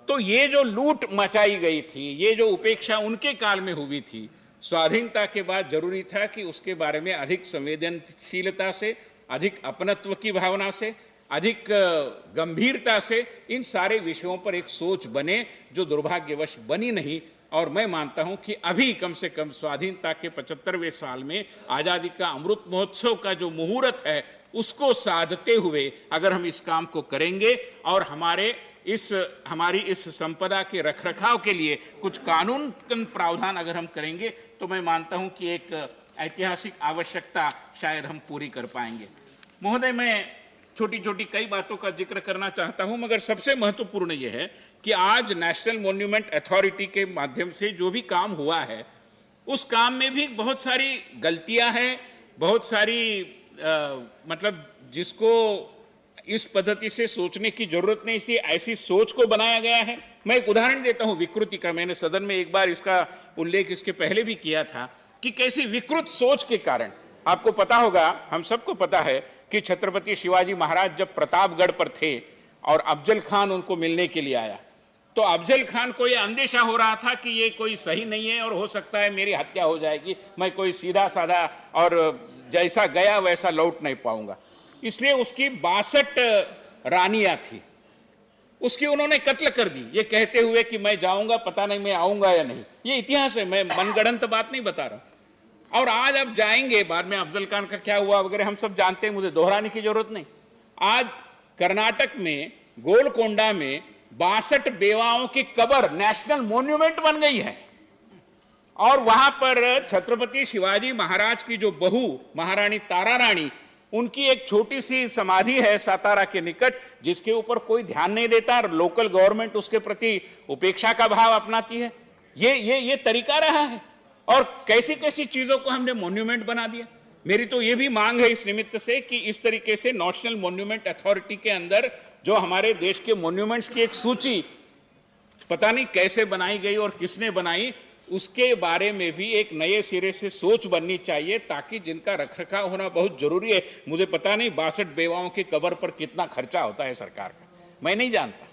तो ये जो लूट मचाई गई थी, ये जो उपेक्षा उनके काल में हुई थी, स्वाधीनता के बाद जरूरी था कि उसके बारे में अधिक संवेदनशीलता से, अधिक अपनत्व की भावना से, अधिक गंभीरता से इन सारे विषयों पर एक सोच बने, जो दुर्भाग्यवश बनी नहीं। और मैं मानता हूं कि अभी कम से कम स्वाधीनता के 75वें साल में आज़ादी का अमृत महोत्सव का जो मुहूर्त है, उसको साधते हुए अगर हम इस काम को करेंगे और हमारी इस संपदा के रखरखाव के लिए कुछ कानून प्रावधान अगर हम करेंगे, तो मैं मानता हूं कि एक ऐतिहासिक आवश्यकता शायद हम पूरी कर पाएंगे। महोदय, मैं छोटी छोटी कई बातों का जिक्र करना चाहता हूं, मगर सबसे महत्वपूर्ण यह है कि आज नेशनल मॉन्यूमेंट अथॉरिटी के माध्यम से जो भी काम हुआ है, उस काम में भी बहुत सारी गलतियां हैं, बहुत सारी मतलब जिसको इस पद्धति से सोचने की जरूरत नहीं, इसलिए ऐसी सोच को बनाया गया है। मैं एक उदाहरण देता हूं विकृति का। मैंने सदन में एक बार इसका उल्लेख इसके पहले भी किया था कि कैसी विकृत सोच के कारण, आपको पता होगा, हम सबको पता है कि छत्रपति शिवाजी महाराज जब प्रतापगढ़ पर थे और अफजल खान उनको मिलने के लिए आया, तो अफजल खान को यह अंदेशा हो रहा था कि ये कोई सही नहीं है और हो सकता है मेरी हत्या हो जाएगी, मैं कोई सीधा साधा और जैसा गया वैसा लौट नहीं पाऊंगा। इसलिए उसकी 62 रानियां थी, उसकी उन्होंने कत्ल कर दी, ये कहते हुए कि मैं जाऊंगा, पता नहीं मैं आऊंगा या नहीं। ये इतिहास है, मैं मनगढ़ंत बात नहीं बता रहा हूं। और आज आप जाएंगे, बाद में अफजल खान का क्या हुआ वगैरह हम सब जानते हैं, मुझे दोहराने की जरूरत नहीं। आज कर्नाटक में गोलकोंडा में 62 बेवाओं की कब्र नेशनल मॉन्यूमेंट बन गई है, और वहां पर छत्रपति शिवाजी महाराज की जो बहू महारानी तारा रानी, उनकी एक छोटी सी समाधि है सातारा के निकट, जिसके ऊपर कोई ध्यान नहीं देता और लोकल गवर्नमेंट उसके प्रति उपेक्षा का भाव अपनाती है। ये तरीका रहा है, और कैसी कैसी चीजों को हमने मॉन्यूमेंट बना दिया। मेरी तो ये भी मांग है इस निमित्त से कि इस तरीके से नेशनल मॉन्यूमेंट अथॉरिटी के अंदर जो हमारे देश के मॉन्यूमेंट्स की एक सूची पता नहीं कैसे बनाई गई और किसने बनाई, उसके बारे में भी एक नए सिरे से सोच बननी चाहिए, ताकि जिनका रखरखाव होना बहुत जरूरी है। मुझे पता नहीं 62 बेवाओं की कब्र पर कितना खर्चा होता है सरकार का, मैं नहीं जानता।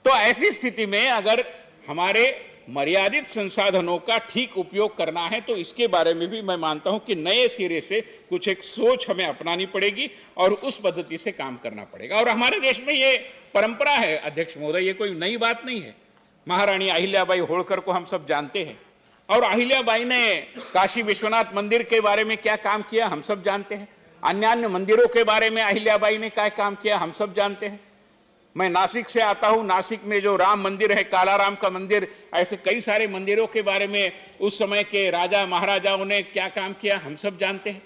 तो ऐसी स्थिति में अगर हमारे मर्यादित संसाधनों का ठीक उपयोग करना है, तो इसके बारे में भी मैं मानता हूं कि नए सिरे से कुछ एक सोच हमें अपनानी पड़ेगी और उस पद्धति से काम करना पड़ेगा। और हमारे देश में ये परंपरा है अध्यक्ष महोदय, ये कोई नई बात नहीं है। महारानी अहिल्याबाई होळकर को हम सब जानते हैं, और अहिल्याबाई ने काशी विश्वनाथ मंदिर के बारे में क्या काम किया हम सब जानते हैं। अन्य मंदिरों के बारे में अहिल्याबाई ने क्या काम किया हम सब जानते हैं। मैं नासिक से आता हूं, नासिक में जो राम मंदिर है, कालाराम का मंदिर, ऐसे कई सारे मंदिरों के बारे में उस समय के राजा महाराजाओं ने क्या काम किया हम सब जानते हैं।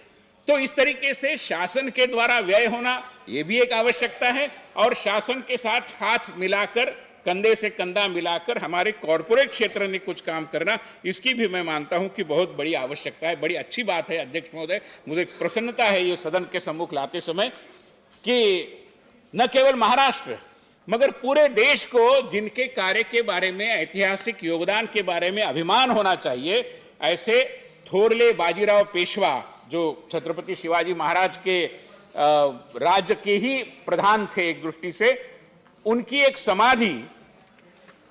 तो इस तरीके से शासन के द्वारा व्यय होना ये भी एक आवश्यकता है, और शासन के साथ हाथ मिलाकर, कंधे से कंधा मिलाकर हमारे कॉरपोरेट क्षेत्र ने कुछ काम करना, इसकी भी मैं मानता हूं कि बहुत बड़ी आवश्यकता है। बड़ी अच्छी बात है अध्यक्ष महोदय, मुझे प्रसन्नता है ये सदन के सम्मुख लाते समय कि न केवल महाराष्ट्र मगर पूरे देश को जिनके कार्य के बारे में, ऐतिहासिक योगदान के बारे में अभिमान होना चाहिए, ऐसे थोरले बाजीराव पेशवा जो छत्रपति शिवाजी महाराज के राज्य के ही प्रधान थे एक दृष्टि से, उनकी एक समाधि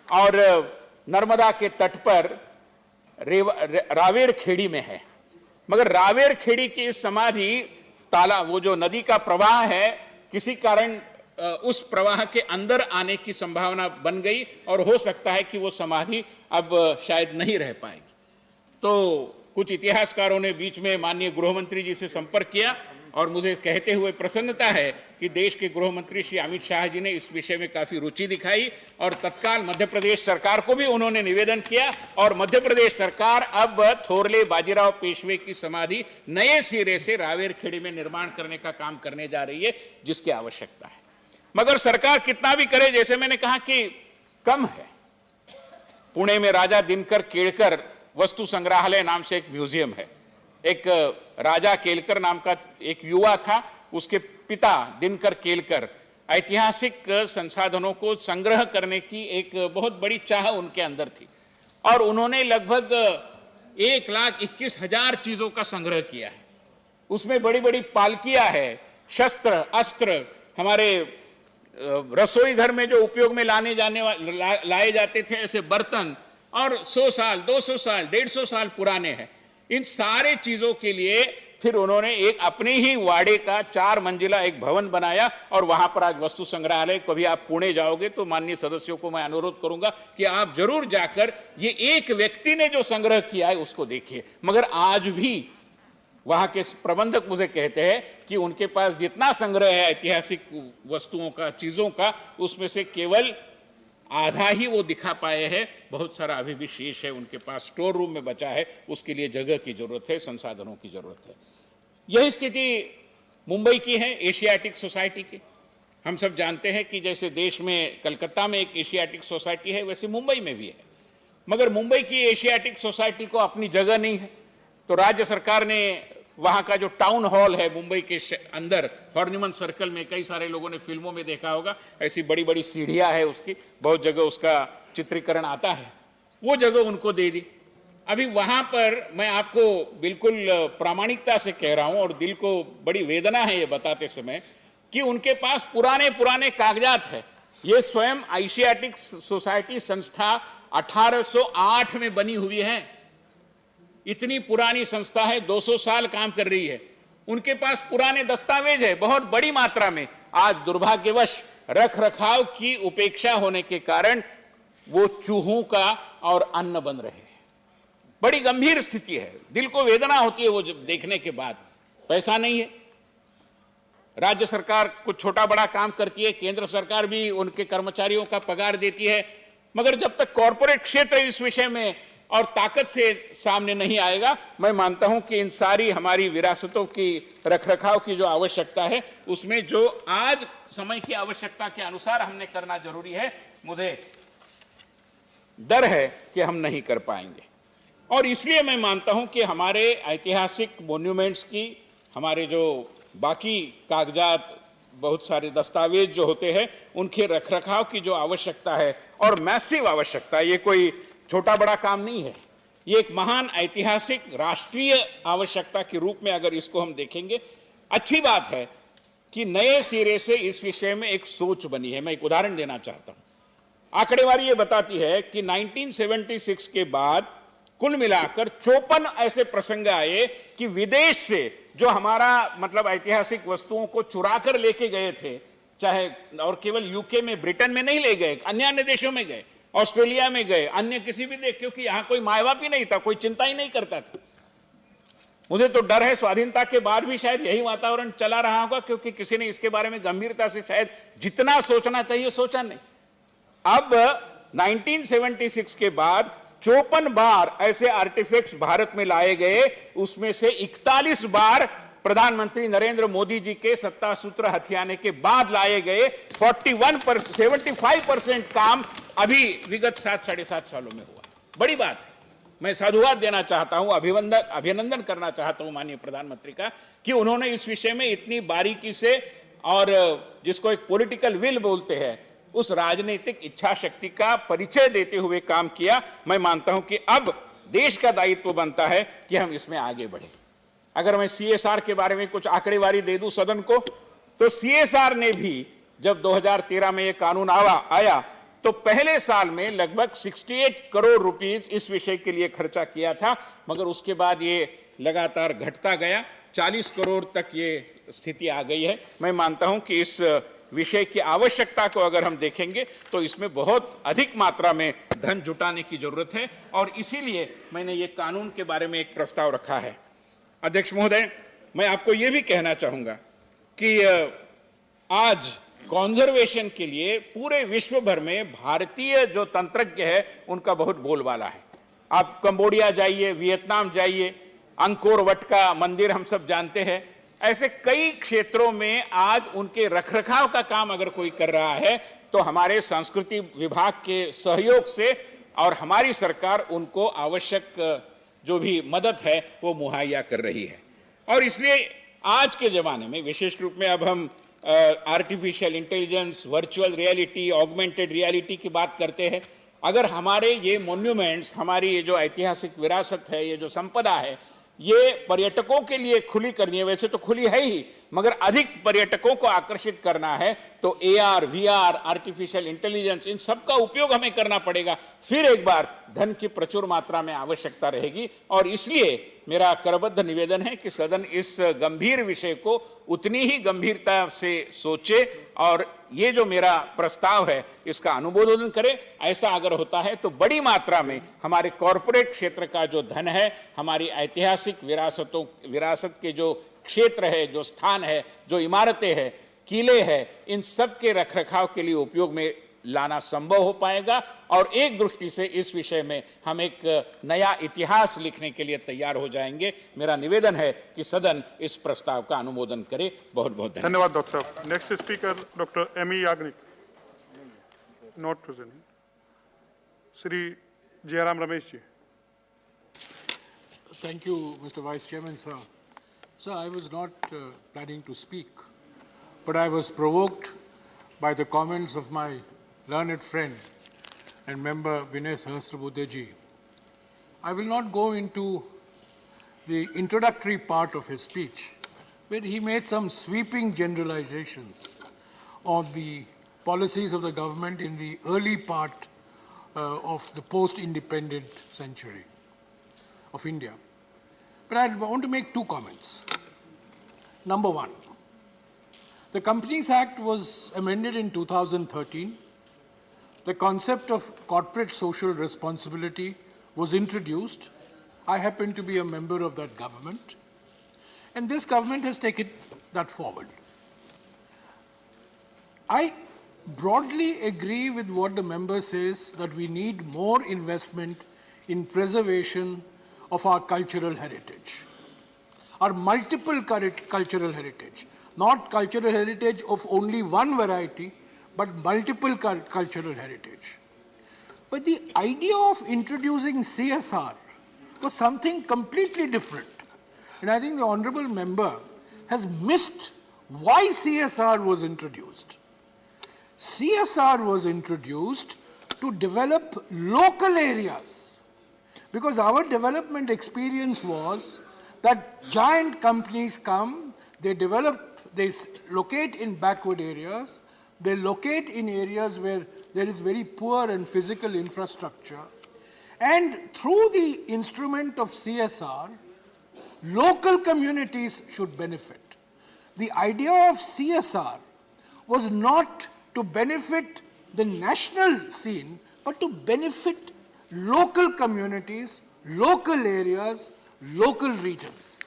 और नर्मदा के तट पर रावेर खेड़ी में है। मगर रावेर खेड़ी की समाधि ताला, वो जो नदी का प्रवाह है, किसी कारण उस प्रवाह के अंदर आने की संभावना बन गई और हो सकता है कि वो समाधि अब शायद नहीं रह पाएगी। तो कुछ इतिहासकारों ने बीच में माननीय गृह मंत्री जी से संपर्क किया और मुझे कहते हुए प्रसन्नता है कि देश के गृह मंत्री श्री अमित शाह जी ने इस विषय में काफी रुचि दिखाई और तत्काल मध्य प्रदेश सरकार को भी उन्होंने निवेदन किया और मध्य प्रदेश सरकार अब थोरले बाजीराव पेशवे की समाधि नए सिरे से रावेर खेड़ी में निर्माण करने का काम करने जा रही है, जिसकी आवश्यकता है। मगर सरकार कितना भी करे, जैसे मैंने कहा कि कम है। पुणे में राजा दिनकर केळकर वस्तु संग्रहालय नाम से एक म्यूजियम है। एक राजा केलकर नाम का एक युवा था, उसके पिता दिनकर केलकर ऐतिहासिक संसाधनों को संग्रह करने की एक बहुत बड़ी चाह उनके अंदर थी और उन्होंने लगभग 1,21,000 चीजों का संग्रह किया है। उसमें बड़ी बड़ी पालकियां है, शस्त्र अस्त्र, हमारे रसोई घर में जो उपयोग में लाए जाते थे ऐसे बर्तन, और 100 साल 200 साल 150 साल पुराने हैं। इन सारे चीजों के लिए फिर उन्होंने एक अपने ही वाड़े का 4 मंजिला एक भवन बनाया और वहां पर आज वस्तु संग्रहालय। कभी आप पुणे जाओगे तो माननीय सदस्यों को मैं अनुरोध करूंगा कि आप जरूर जाकर ये एक व्यक्ति ने जो संग्रह किया है उसको देखिए। मगर आज भी वहां के प्रबंधक मुझे कहते हैं कि उनके पास जितना संग्रह है ऐतिहासिक वस्तुओं का, चीजों का, उसमें से केवल आधा ही वो दिखा पाए हैं। बहुत सारा अभी भी शेष है उनके पास, स्टोर रूम में बचा है। उसके लिए जगह की जरूरत है, संसाधनों की जरूरत है। यही स्थिति मुंबई की है, एशियाटिक सोसाइटी की। हम सब जानते हैं कि जैसे देश में कलकत्ता में एक एशियाटिक सोसाइटी है, वैसे मुंबई में भी है। मगर मुंबई की एशियाटिक सोसाइटी को अपनी जगह नहीं है, तो राज्य सरकार ने वहां का जो टाउन हॉल है मुंबई के अंदर हॉर्निमन सर्कल में, कई सारे लोगों ने फिल्मों में देखा होगा, ऐसी बड़ी बड़ी सीढ़ियां है उसकी, बहुत जगह उसका चित्रीकरण आता है, वो जगह उनको दे दी। अभी वहां पर मैं आपको बिल्कुल प्रामाणिकता से कह रहा हूं और दिल को बड़ी वेदना है ये बताते समय कि उनके पास पुराने पुराने कागजात है। ये स्वयं एशियाटिक सोसाइटी संस्था 1808 में बनी हुई है। इतनी पुरानी संस्था है, 200 साल काम कर रही है। उनके पास पुराने दस्तावेज है बहुत बड़ी मात्रा में। आज दुर्भाग्यवश रख रखाव की उपेक्षा होने के कारण वो चूहों का और अन्न बन रहे हैं। बड़ी गंभीर स्थिति है, दिल को वेदना होती है वो जब देखने के बाद। पैसा नहीं है, राज्य सरकार कुछ छोटा बड़ा काम करती है, केंद्र सरकार भी उनके कर्मचारियों का पगार देती है, मगर जब तक कॉरपोरेट क्षेत्र इस विषय में और ताकत से सामने नहीं आएगा, मैं मानता हूं कि इन सारी हमारी विरासतों की रखरखाव की जो आवश्यकता है, उसमें जो आज समय की आवश्यकता के अनुसार हमने करना जरूरी है, मुझे डर है कि हम नहीं कर पाएंगे। और इसलिए मैं मानता हूं कि हमारे ऐतिहासिक मॉन्यूमेंट्स की, हमारे जो बाकी कागजात, बहुत सारे दस्तावेज जो होते हैं, उनके रखरखाव की जो आवश्यकता है और मैसिव आवश्यकता है, ये कोई छोटा बड़ा काम नहीं है, ये एक महान ऐतिहासिक राष्ट्रीय आवश्यकता के रूप में अगर इसको हम देखेंगे, अच्छी बात है कि नए सिरे से इस विषय में एक सोच बनी है। मैं एक उदाहरण देना चाहता हूं। आंकड़ेवारी ये बताती है कि 1976 के बाद कुल मिलाकर 54 ऐसे प्रसंग आए कि विदेश से जो हमारा मतलब ऐतिहासिक वस्तुओं को चुरा कर लेके गए थे, चाहे और केवल यूके में, ब्रिटेन में नहीं ले गए, अन्य देशों में गए, ऑस्ट्रेलिया में गए, अन्य किसी भी देश, क्योंकि यहां कोई माय बाप ही नहीं था, कोई चिंता ही नहीं करता था। मुझे तो डर है स्वाधीनता के बाद भी शायद यही वातावरण चला रहा होगा, क्योंकि किसी ने इसके बारे में गंभीरता से शायद जितना सोचना चाहिए सोचा नहीं। अब 1976 के बाद 54 बार ऐसे आर्टिफैक्ट्स भारत में लाए गए, उसमें से 41 बार प्रधानमंत्री नरेंद्र मोदी जी के सत्ता सूत्र हथियाने के बाद लाए गए। 75% काम अभी विगत 7-7.5 सालों में हुआ। बड़ी बात है। मैं साधुवाद देना चाहता हूं, अभिनंदन करना चाहता हूं माननीय प्रधानमंत्री का कि उन्होंने इस विषय में इतनी बारीकी से और जिसको एक पॉलिटिकल विल बोलते हैं, उस राजनीतिक इच्छा शक्ति का परिचय देते हुए काम किया। मैं मानता हूं कि अब देश का दायित्व बनता है कि हम इसमें आगे बढ़े। अगर मैं CSR के बारे में कुछ आंकड़ेवारी दे दूं सदन को, तो CSR ने भी जब 2013 में यह कानून आया तो पहले साल में लगभग 68 करोड़ रुपीस इस विषय के लिए खर्चा किया था, मगर उसके बाद ये लगातार घटता गया, 40 करोड़ तक ये स्थिति आ गई है। मैं मानता हूं कि इस विषय की आवश्यकता को अगर हम देखेंगे तो इसमें बहुत अधिक मात्रा में धन जुटाने की जरूरत है, और इसीलिए मैंने ये कानून के बारे में एक प्रस्ताव रखा है। अध्यक्ष महोदय, मैं आपको ये भी कहना चाहूंगा कि आज कॉन्जर्वेशन के लिए पूरे विश्व भर में भारतीय जो तंत्रज्ञ है उनका बहुत बोलबाला है। आप कंबोडिया जाइए, वियतनाम जाइए, अंकोर वट का मंदिर हम सब जानते हैं। ऐसे कई क्षेत्रों में आज उनके रखरखाव का काम अगर कोई कर रहा है तो हमारे संस्कृति विभाग के सहयोग से और हमारी सरकार उनको आवश्यक जो भी मदद है वो मुहैया कर रही है। और इसलिए आज के जमाने में विशेष रूप में अब हम artificial intelligence, virtual reality, augmented reality की बात करते हैं। अगर हमारे ये मॉन्यूमेंट्स, हमारी ये जो ऐतिहासिक विरासत है, ये जो संपदा है, ये पर्यटकों के लिए खुली करनी है, वैसे तो खुली है ही, मगर अधिक पर्यटकों को आकर्षित करना है तो AR, VR, आर्टिफिशियल इंटेलिजेंस, इन सब का उपयोग हमें करना पड़ेगा। फिर एक बार धन की प्रचुर मात्रा में आवश्यकता रहेगी, और इसलिए मेरा करबद्ध निवेदन है कि सदन इस गंभीर विषय को उतनी ही गंभीरता से सोचे और ये जो मेरा प्रस्ताव है इसका अनुमोदन करे। ऐसा अगर होता है तो बड़ी मात्रा में हमारे कॉरपोरेट क्षेत्र का जो धन है, हमारी ऐतिहासिक विरासत के जो क्षेत्र है, जो स्थान है, जो इमारतें हैं, किले हैं, इन सब के रखरखाव के लिए उपयोग में लाना संभव हो पाएगा। और एक दृष्टि से इस विषय में हम एक नया इतिहास लिखने के लिए तैयार हो जाएंगे। मेरा निवेदन है कि सदन इस प्रस्ताव का अनुमोदन करे। बहुत बहुत धन्यवाद डॉक्टर साहब। Next speaker doctor M.E. Yagnik, not present. Shri Jairam Ramesh ji. Thank you, Mr. Vice Chairman, sir. Sir, I was not planning to speak, but I was provoked by the comments of my learned friend and member Vinay Sahasrabudhe. I will not go into the introductory part of his speech, where he made some sweeping generalizations on the policies of the government in the early part of the post-independent century of India. But I want to make two comments. Number one, the Companies Act was amended in 2013. The concept of corporate social responsibility was introduced. I happen to be a member of that government, and this government has taken that forward. I broadly agree with what the member says, that we need more investment in preservation of our cultural heritage, our multiple cultural heritage, not cultural heritage of only one variety, but multiple cultural heritage. But the idea of introducing CSR was something completely different. And I think the honorable member has missed why CSR was introduced. CSR was introduced to develop local areas, because our development experience was that giant companies come, they develop, they locate in backward areas, they locate in areas where there is very poor and physical infrastructure, and through the instrument of CSR, local communities should benefit. The idea of CSR was not to benefit the national scene, but to benefit local communities, local areas, local regions.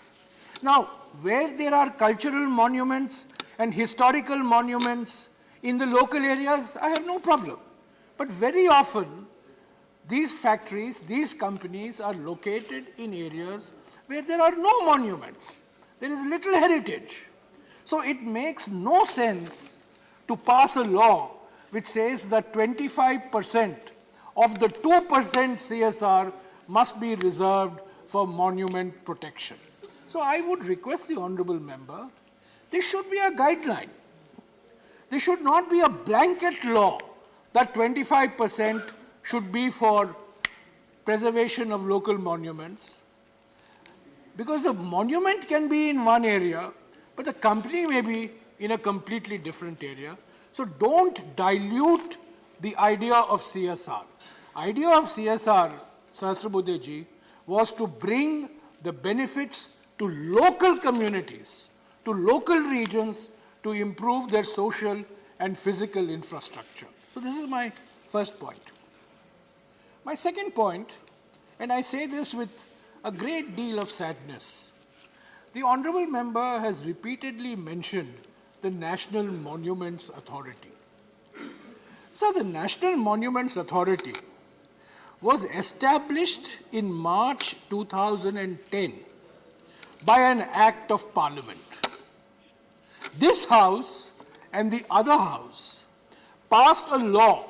Now, where there are cultural monuments and historical monuments in the local areas, I have no problem. But very often, these factories, these companies are located in areas where there are no monuments. There is little heritage. So it makes no sense to pass a law which says that 25% of the 2% CSR must be reserved for monument protection. So I would request the honorable member, there should be a guideline. There should not be a blanket law that 25% should be for preservation of local monuments, because the monument can be in one area, but the company may be in a completely different area. So don't dilute the idea of CSR. Idea of CSR, Sahasrabudhe ji, was to bring the benefits to local communities, to local regions, to improve their social and physical infrastructure. So this is my first point. My second point, and I say this with a great deal of sadness, the honourable member has repeatedly mentioned the National Monuments Authority. So the National Monuments Authority was established in March 2010 by an Act of Parliament. This House and the other House passed a law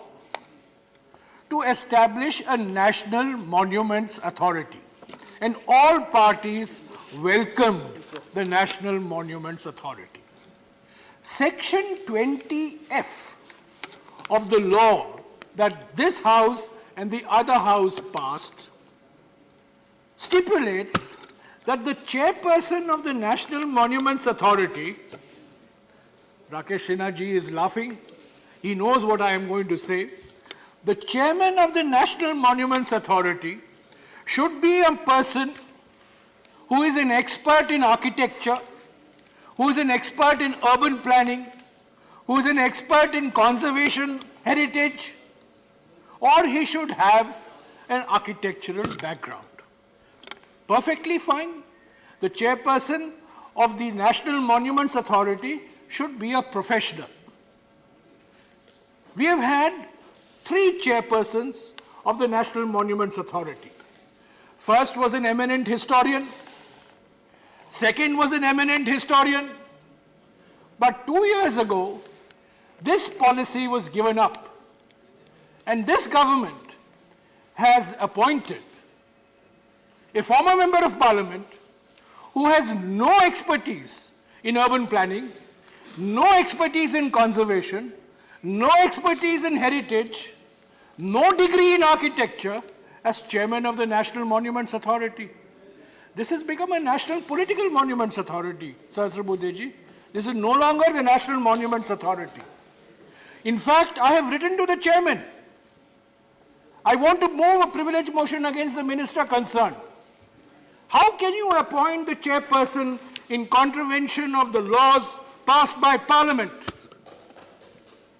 to establish a National Monuments Authority, and all parties welcomed the National Monuments Authority. Section 20F of the law that this House and the other House passed stipulates that the chairperson of the National Monuments Authority, Rakesh Sinha ji is laughing, he knows what I am going to say, the chairman of the National Monuments Authority should be a person who is an expert in architecture, who is an expert in urban planning, who is an expert in conservation heritage, or he should have an architectural background. Perfectly fine. The chairperson of the National Monuments Authority should be a professional. We have had 3 chairpersons of the National Monuments Authority. First was an eminent historian. Second was an eminent historian. But 2 years ago, this policy was given up. And this government has appointed a former member of parliament who has no expertise in urban planning, no expertise in conservation, no expertise in heritage, no degree in architecture as chairman of the National Monuments Authority. This has become a National Political Monuments Authority, Sahasrabudhe. This is no longer the National Monuments Authority. In fact, I have written to the chairman. I want to move a privilege motion against the minister concerned. How can you appoint the chairperson in contravention of the laws passed by Parliament?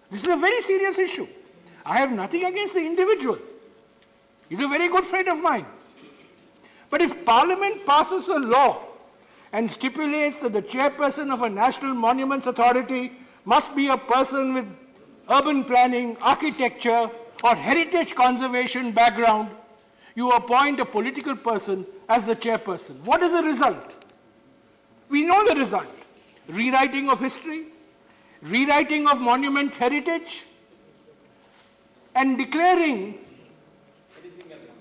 This is a very serious issue. I have nothing against the individual. He's a very good friend of mine. But if Parliament passes a law and stipulates that the chairperson of a National Monuments Authority must be a person with urban planning, architecture, or heritage conservation background, you appoint a political person as the chairperson. What is the result? We know the result. Rewriting of history, rewriting of monument heritage, and declaring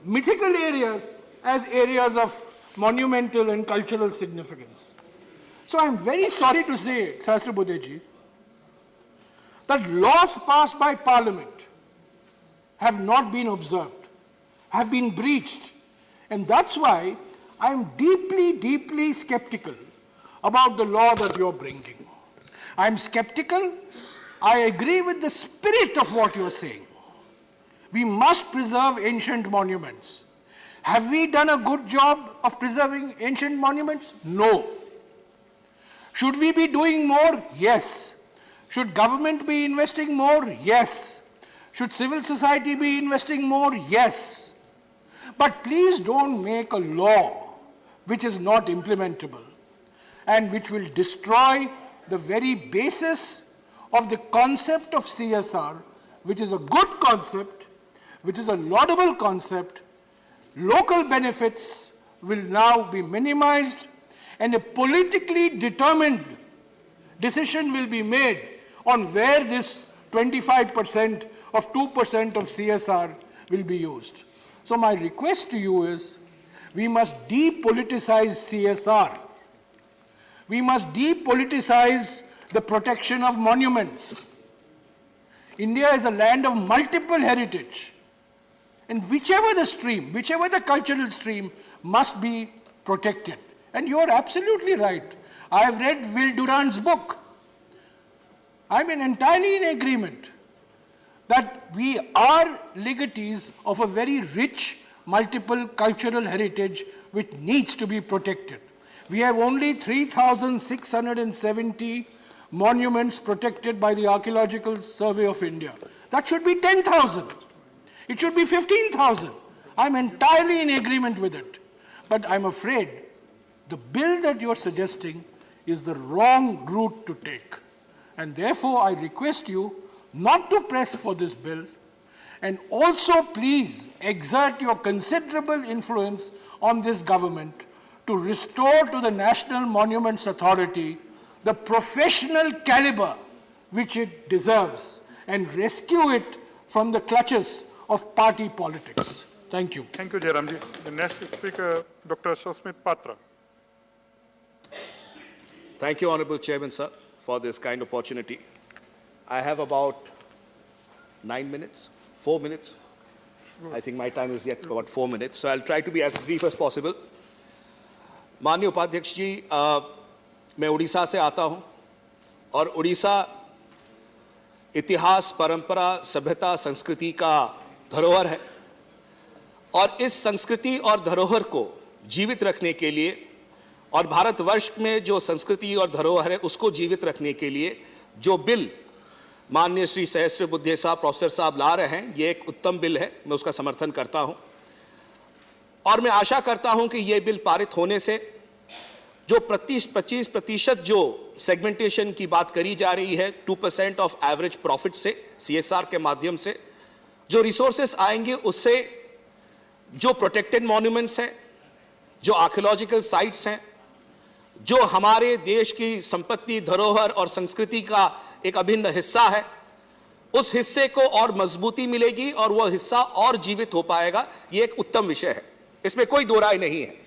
mythical areas as areas of monumental and cultural significance. So I'm very sorry to say, Sahasrabudhe, that laws passed by Parliament have not been observed, have been breached. And that's why I'm deeply, deeply skeptical about the law that you're bringing. I'm skeptical. I agree with the spirit of what you're saying. We must preserve ancient monuments. Have we done a good job of preserving ancient monuments? No. Should we be doing more? Yes. Should government be investing more? Yes. Should civil society be investing more? Yes. But please don't make a law which is not implementable and which will destroy the very basis of the concept of CSR, which is a good concept, which is a laudable concept. Local benefits will now be minimized and a politically determined decision will be made on where this 25% of 2% of CSR will be used. So my request to you is, we must depoliticize CSR. We must depoliticize the protection of monuments. India is a land of multiple heritage. And whichever the stream, whichever the cultural stream must be protected. And you're absolutely right. I have read Will Durant's book. I'm entirely in agreement that we are legatees of a very rich multiple cultural heritage which needs to be protected. We have only 3,670 monuments protected by the Archaeological Survey of India. That should be 10,000. It should be 15,000. I'm entirely in agreement with it. But I'm afraid the bill that you're suggesting is the wrong route to take. And therefore, I request you not to press for this bill, and also please exert your considerable influence on this government to restore to the National Monuments Authority the professional caliber which it deserves and rescue it from the clutches of party politics. Thank you. Thank you, Jairamji. The next speaker, Dr. Susmit Patra. Thank you, Honorable Chairman, sir, for this kind opportunity. I have about 9 minutes, 4 minutes. I think my time is yet about 4 minutes, so I'll try to be as brief as possible. माननीय उपाध्यक्ष जी, मैं उड़ीसा से आता हूं और उड़ीसा इतिहास, परंपरा, सभ्यता, संस्कृति का धरोहर है और इस संस्कृति और धरोहर को जीवित रखने के लिए और भारतवर्ष में जो संस्कृति और धरोहर है उसको जीवित रखने के लिए जो बिल माननीय श्री सहस्त्रबुद्धे साहब, प्रोफेसर साहब ला रहे हैं, ये एक उत्तम बिल है। मैं उसका समर्थन करता हूं और मैं आशा करता हूं कि ये बिल पारित होने से जो 25% जो सेगमेंटेशन की बात करी जा रही है 2% ऑफ एवरेज प्रॉफिट से CSR के माध्यम से जो रिसोर्सेस आएंगे उससे जो प्रोटेक्टेड मॉन्यूमेंट्स हैं, जो आर्कियोलॉजिकल साइट्स हैं, जो हमारे देश की संपत्ति, धरोहर और संस्कृति का एक अभिन्न हिस्सा है, उस हिस्से को और मजबूती मिलेगी और वह हिस्सा और जीवित हो पाएगा। यह एक उत्तम विषय है, इसमें कोई दो राय नहीं है।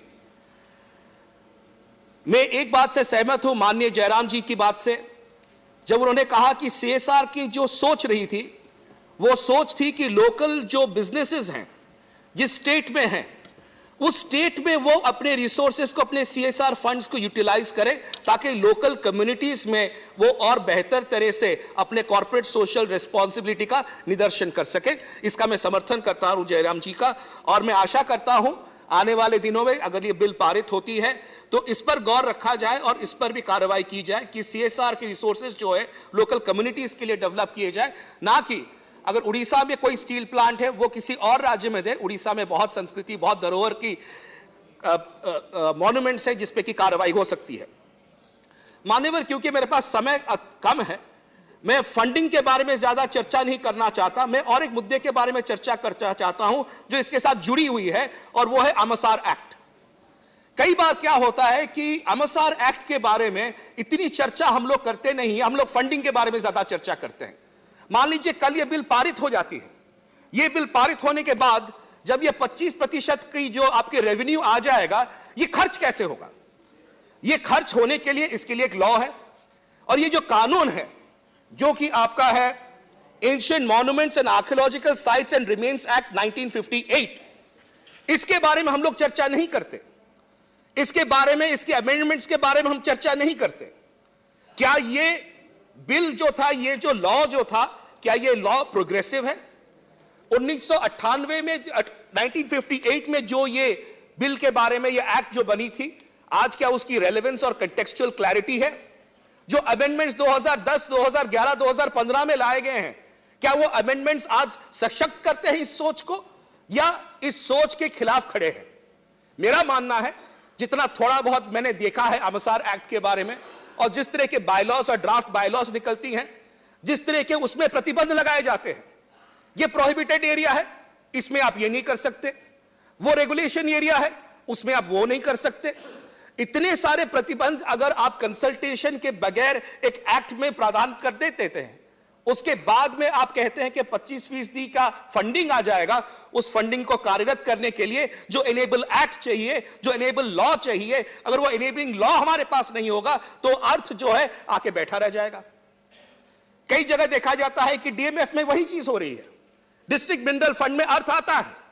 मैं एक बात से सहमत हूं माननीय जयराम जी की बात से, जब उन्होंने कहा कि CSR की जो सोच रही थी वो सोच थी कि लोकल जो बिजनेसेस हैं जिस स्टेट में हैं उस स्टेट में वो अपने रिसोर्सेज को, अपने CSR फंड्स को यूटिलाइज करें ताकि लोकल कम्युनिटीज में वो और बेहतर तरह से अपने कॉर्पोरेट सोशल रिस्पॉन्सिबिलिटी का निदर्शन कर सके। इसका मैं समर्थन करता हूं जयराम जी का और मैं आशा करता हूं आने वाले दिनों में अगर ये बिल पारित होती है तो इस पर गौर रखा जाए और इस पर भी कार्रवाई की जाए कि CSR के रिसोर्सेज जो है लोकल कम्युनिटीज के लिए डेवलप किए जाए, ना कि अगर उड़ीसा में कोई स्टील प्लांट है वो किसी और राज्य में दे। उड़ीसा में बहुत संस्कृति, बहुत धरोहर की मॉन्यूमेंट्स है जिस पे की कार्रवाई हो सकती है। मान्यवर, क्योंकि मेरे पास समय कम है, मैं फंडिंग के बारे में ज्यादा चर्चा नहीं करना चाहता। मैं और एक मुद्दे के बारे में चर्चा करना चाहता हूं जो इसके साथ जुड़ी हुई है और वो है आमसार एक्ट। कई बार क्या होता है कि आमसार एक्ट के बारे में इतनी चर्चा हम लोग करते नहीं, हम लोग फंडिंग के बारे में ज्यादा चर्चा करते हैं। मान लीजिए कल ये बिल पारित हो जाती है, ये बिल पारित होने के बाद जब ये 25% की जो आपके रेवेन्यू आ जाएगा, ये खर्च कैसे होगा? ये खर्च होने के लिए इसके लिए एक लॉ है और ये जो कानून है जो कि आपका है ancient monuments and archaeological sites and remains act 1958, इसके बारे में हम लोग चर्चा नहीं करते। इसके बारे में, इसके अमेंडमेंट्स के बारे में हम चर्चा नहीं करते। क्या ये बिल जो था, ये जो लॉ जो था, क्या ये लॉ प्रोग्रेसिव है? 1998 में 1958 में जो ये बिल के बारे में ये एक्ट जो बनी थी, आज क्या उसकी रेलेवेंस और कंटेक्चुअल क्लैरिटी है? जो अमेंडमेंट्स 2010, 2011, 2015 में लाए गए हैं, क्या वो अमेंडमेंट्स आज सशक्त करते हैं इस सोच को या इस सोच के खिलाफ खड़े हैं? मेरा मानना है, जितना थोड़ा बहुत मैंने देखा है आमसार एक्ट के बारे में और जिस तरह के बायलॉज और ड्राफ्ट बायलॉज निकलती हैं, जिस तरह के उसमें प्रतिबंध लगाए जाते हैं, ये प्रोहिबिटेड एरिया है, इसमें आप ये नहीं कर सकते। वो रेगुलेशन एरिया है, उसमें आप वो नहीं कर सकते। इतने सारे प्रतिबंध अगर आप कंसल्टेशन के बगैर एक एक्ट में प्रावधान कर देते हैं, उसके बाद में आप कहते हैं कि 25% का फंडिंग आ जाएगा, उस फंडिंग को कार्यरत करने के लिए जो एनेबल एक्ट चाहिए, जो एनेबल लॉ चाहिए, अगर वो एनेबलिंग लॉ हमारे पास नहीं होगा तो अर्थ जो है आके बैठा रह जाएगा। कई जगह देखा जाता है कि DMF में वही चीज हो रही है, डिस्ट्रिक्ट मिनरल फंड में अर्थ आता है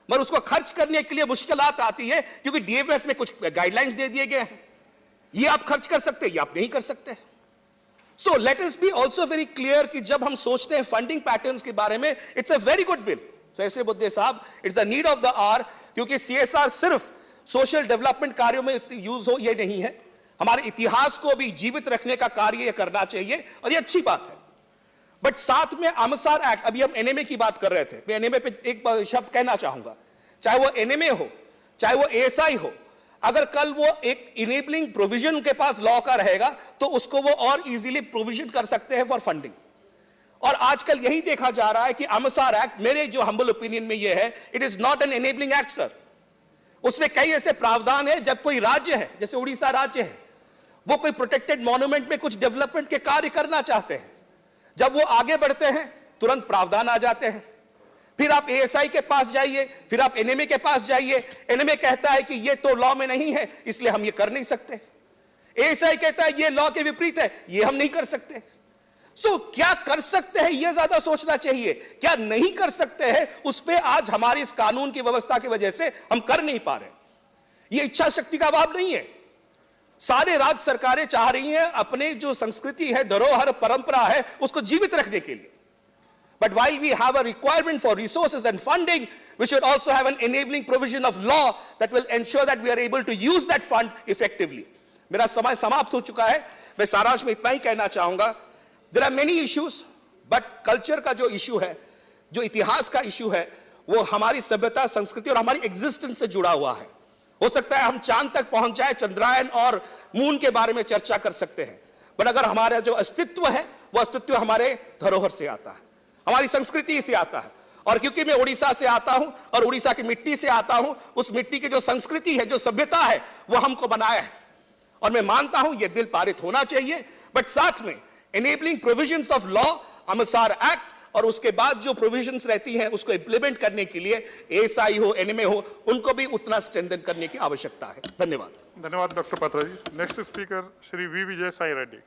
मगर उसको खर्च करने के लिए मुश्किलात आती है क्योंकि DMF में कुछ गाइडलाइंस दे दिए गए हैं, ये आप खर्च कर सकते हैं, ये आप नहीं कर सकते। So let us be also very clear कि जब हम सोचते हैं फंडिंग पैटर्न्स के बारे में, it's a very good bill Sahasrabuddhe साहब, it's the need of the hour, क्योंकि CSR सिर्फ सोशल डेवलपमेंट कार्यों में यूज हो, ये नहीं है। हमारे इतिहास को भी जीवित रखने का कार्य करना चाहिए और ये अच्छी बात है। बट साथ में आमसार एक्ट, अभी हम एनएमए की बात कर रहे थे, मैं एनएमए पे एक शब्द कहना चाहूंगा। चाहे वो एनएमए हो, चाहे वो एएसआई हो, अगर कल वो एक इनेबलिंग प्रोविजन के पास लॉ का रहेगा तो उसको वो और इजीली प्रोविजन कर सकते हैं फॉर फंडिंग। और आजकल यही देखा जा रहा है कि आमसार एक्ट, मेरे जो हम्बल ओपिनियन में ये है, it is not an enabling act sir. उसमें कई ऐसे प्रावधान है, जब कोई राज्य है, जैसे उड़ीसा राज्य है, वो कोई प्रोटेक्टेड मॉन्यूमेंट में कुछ डेवलपमेंट के कार्य करना चाहते हैं, जब वो आगे बढ़ते हैं तुरंत प्रावधान आ जाते हैं। फिर आप एएसआई के पास जाइए, फिर आप एनएमए के पास जाइए, एनएमए कहता है कि ये तो लॉ में नहीं है इसलिए हम ये कर नहीं सकते, एएसआई कहता है ये लॉ के विपरीत है, ये हम नहीं कर सकते। सो क्या कर सकते हैं यह ज्यादा सोचना चाहिए, क्या नहीं कर सकते हैं उस पे आज हमारी इस कानून की व्यवस्था की वजह से हम कर नहीं पा रहे। ये इच्छा शक्ति का अभाव नहीं है। सारे राज्य सरकारें चाह रही हैं अपने जो संस्कृति है, धरोहर, परंपरा है, उसको जीवित रखने के लिए। But while we have a requirement for resources and funding, we should also have an enabling provision of law that will ensure that we are able to use that fund effectively. मेरा समय समाप्त हो चुका है। मैं सारांश में इतना ही कहना चाहूंगा, there are many issues, but culture का जो issue है, जो इतिहास का issue है, वो हमारी सभ्यता, संस्कृति और हमारी existence से जुड़ा हुआ है। हो सकता है हम चांद तक पहुंच जाए, चंद्रायन और मून के बारे में चर्चा कर सकते हैं, पर अगर हमारा जो अस्तित्व है, वो अस्तित्व हमारे धरोहर से आता है, हमारी संस्कृति से आता है। और क्योंकि मैं उड़ीसा से आता हूं और उड़ीसा की मिट्टी से आता हूं, उस मिट्टी की जो संस्कृति है, जो सभ्यता है, वो हमको बनाया है। और मैं मानता हूं यह बिल पारित होना चाहिए, बट साथ में एनेबलिंग प्रोविजंस ऑफ लॉ, आमसार एक्ट, और उसके बाद जो प्रोविजंस रहती हैं उसको इंप्लीमेंट करने के लिए एएसआई हो, एनएमए हो, उनको भी उतना स्ट्रेंथन करने की आवश्यकता है। धन्यवाद। धन्यवाद doctor Patra ji. Next speaker Shri V Vijay Sai Reddy.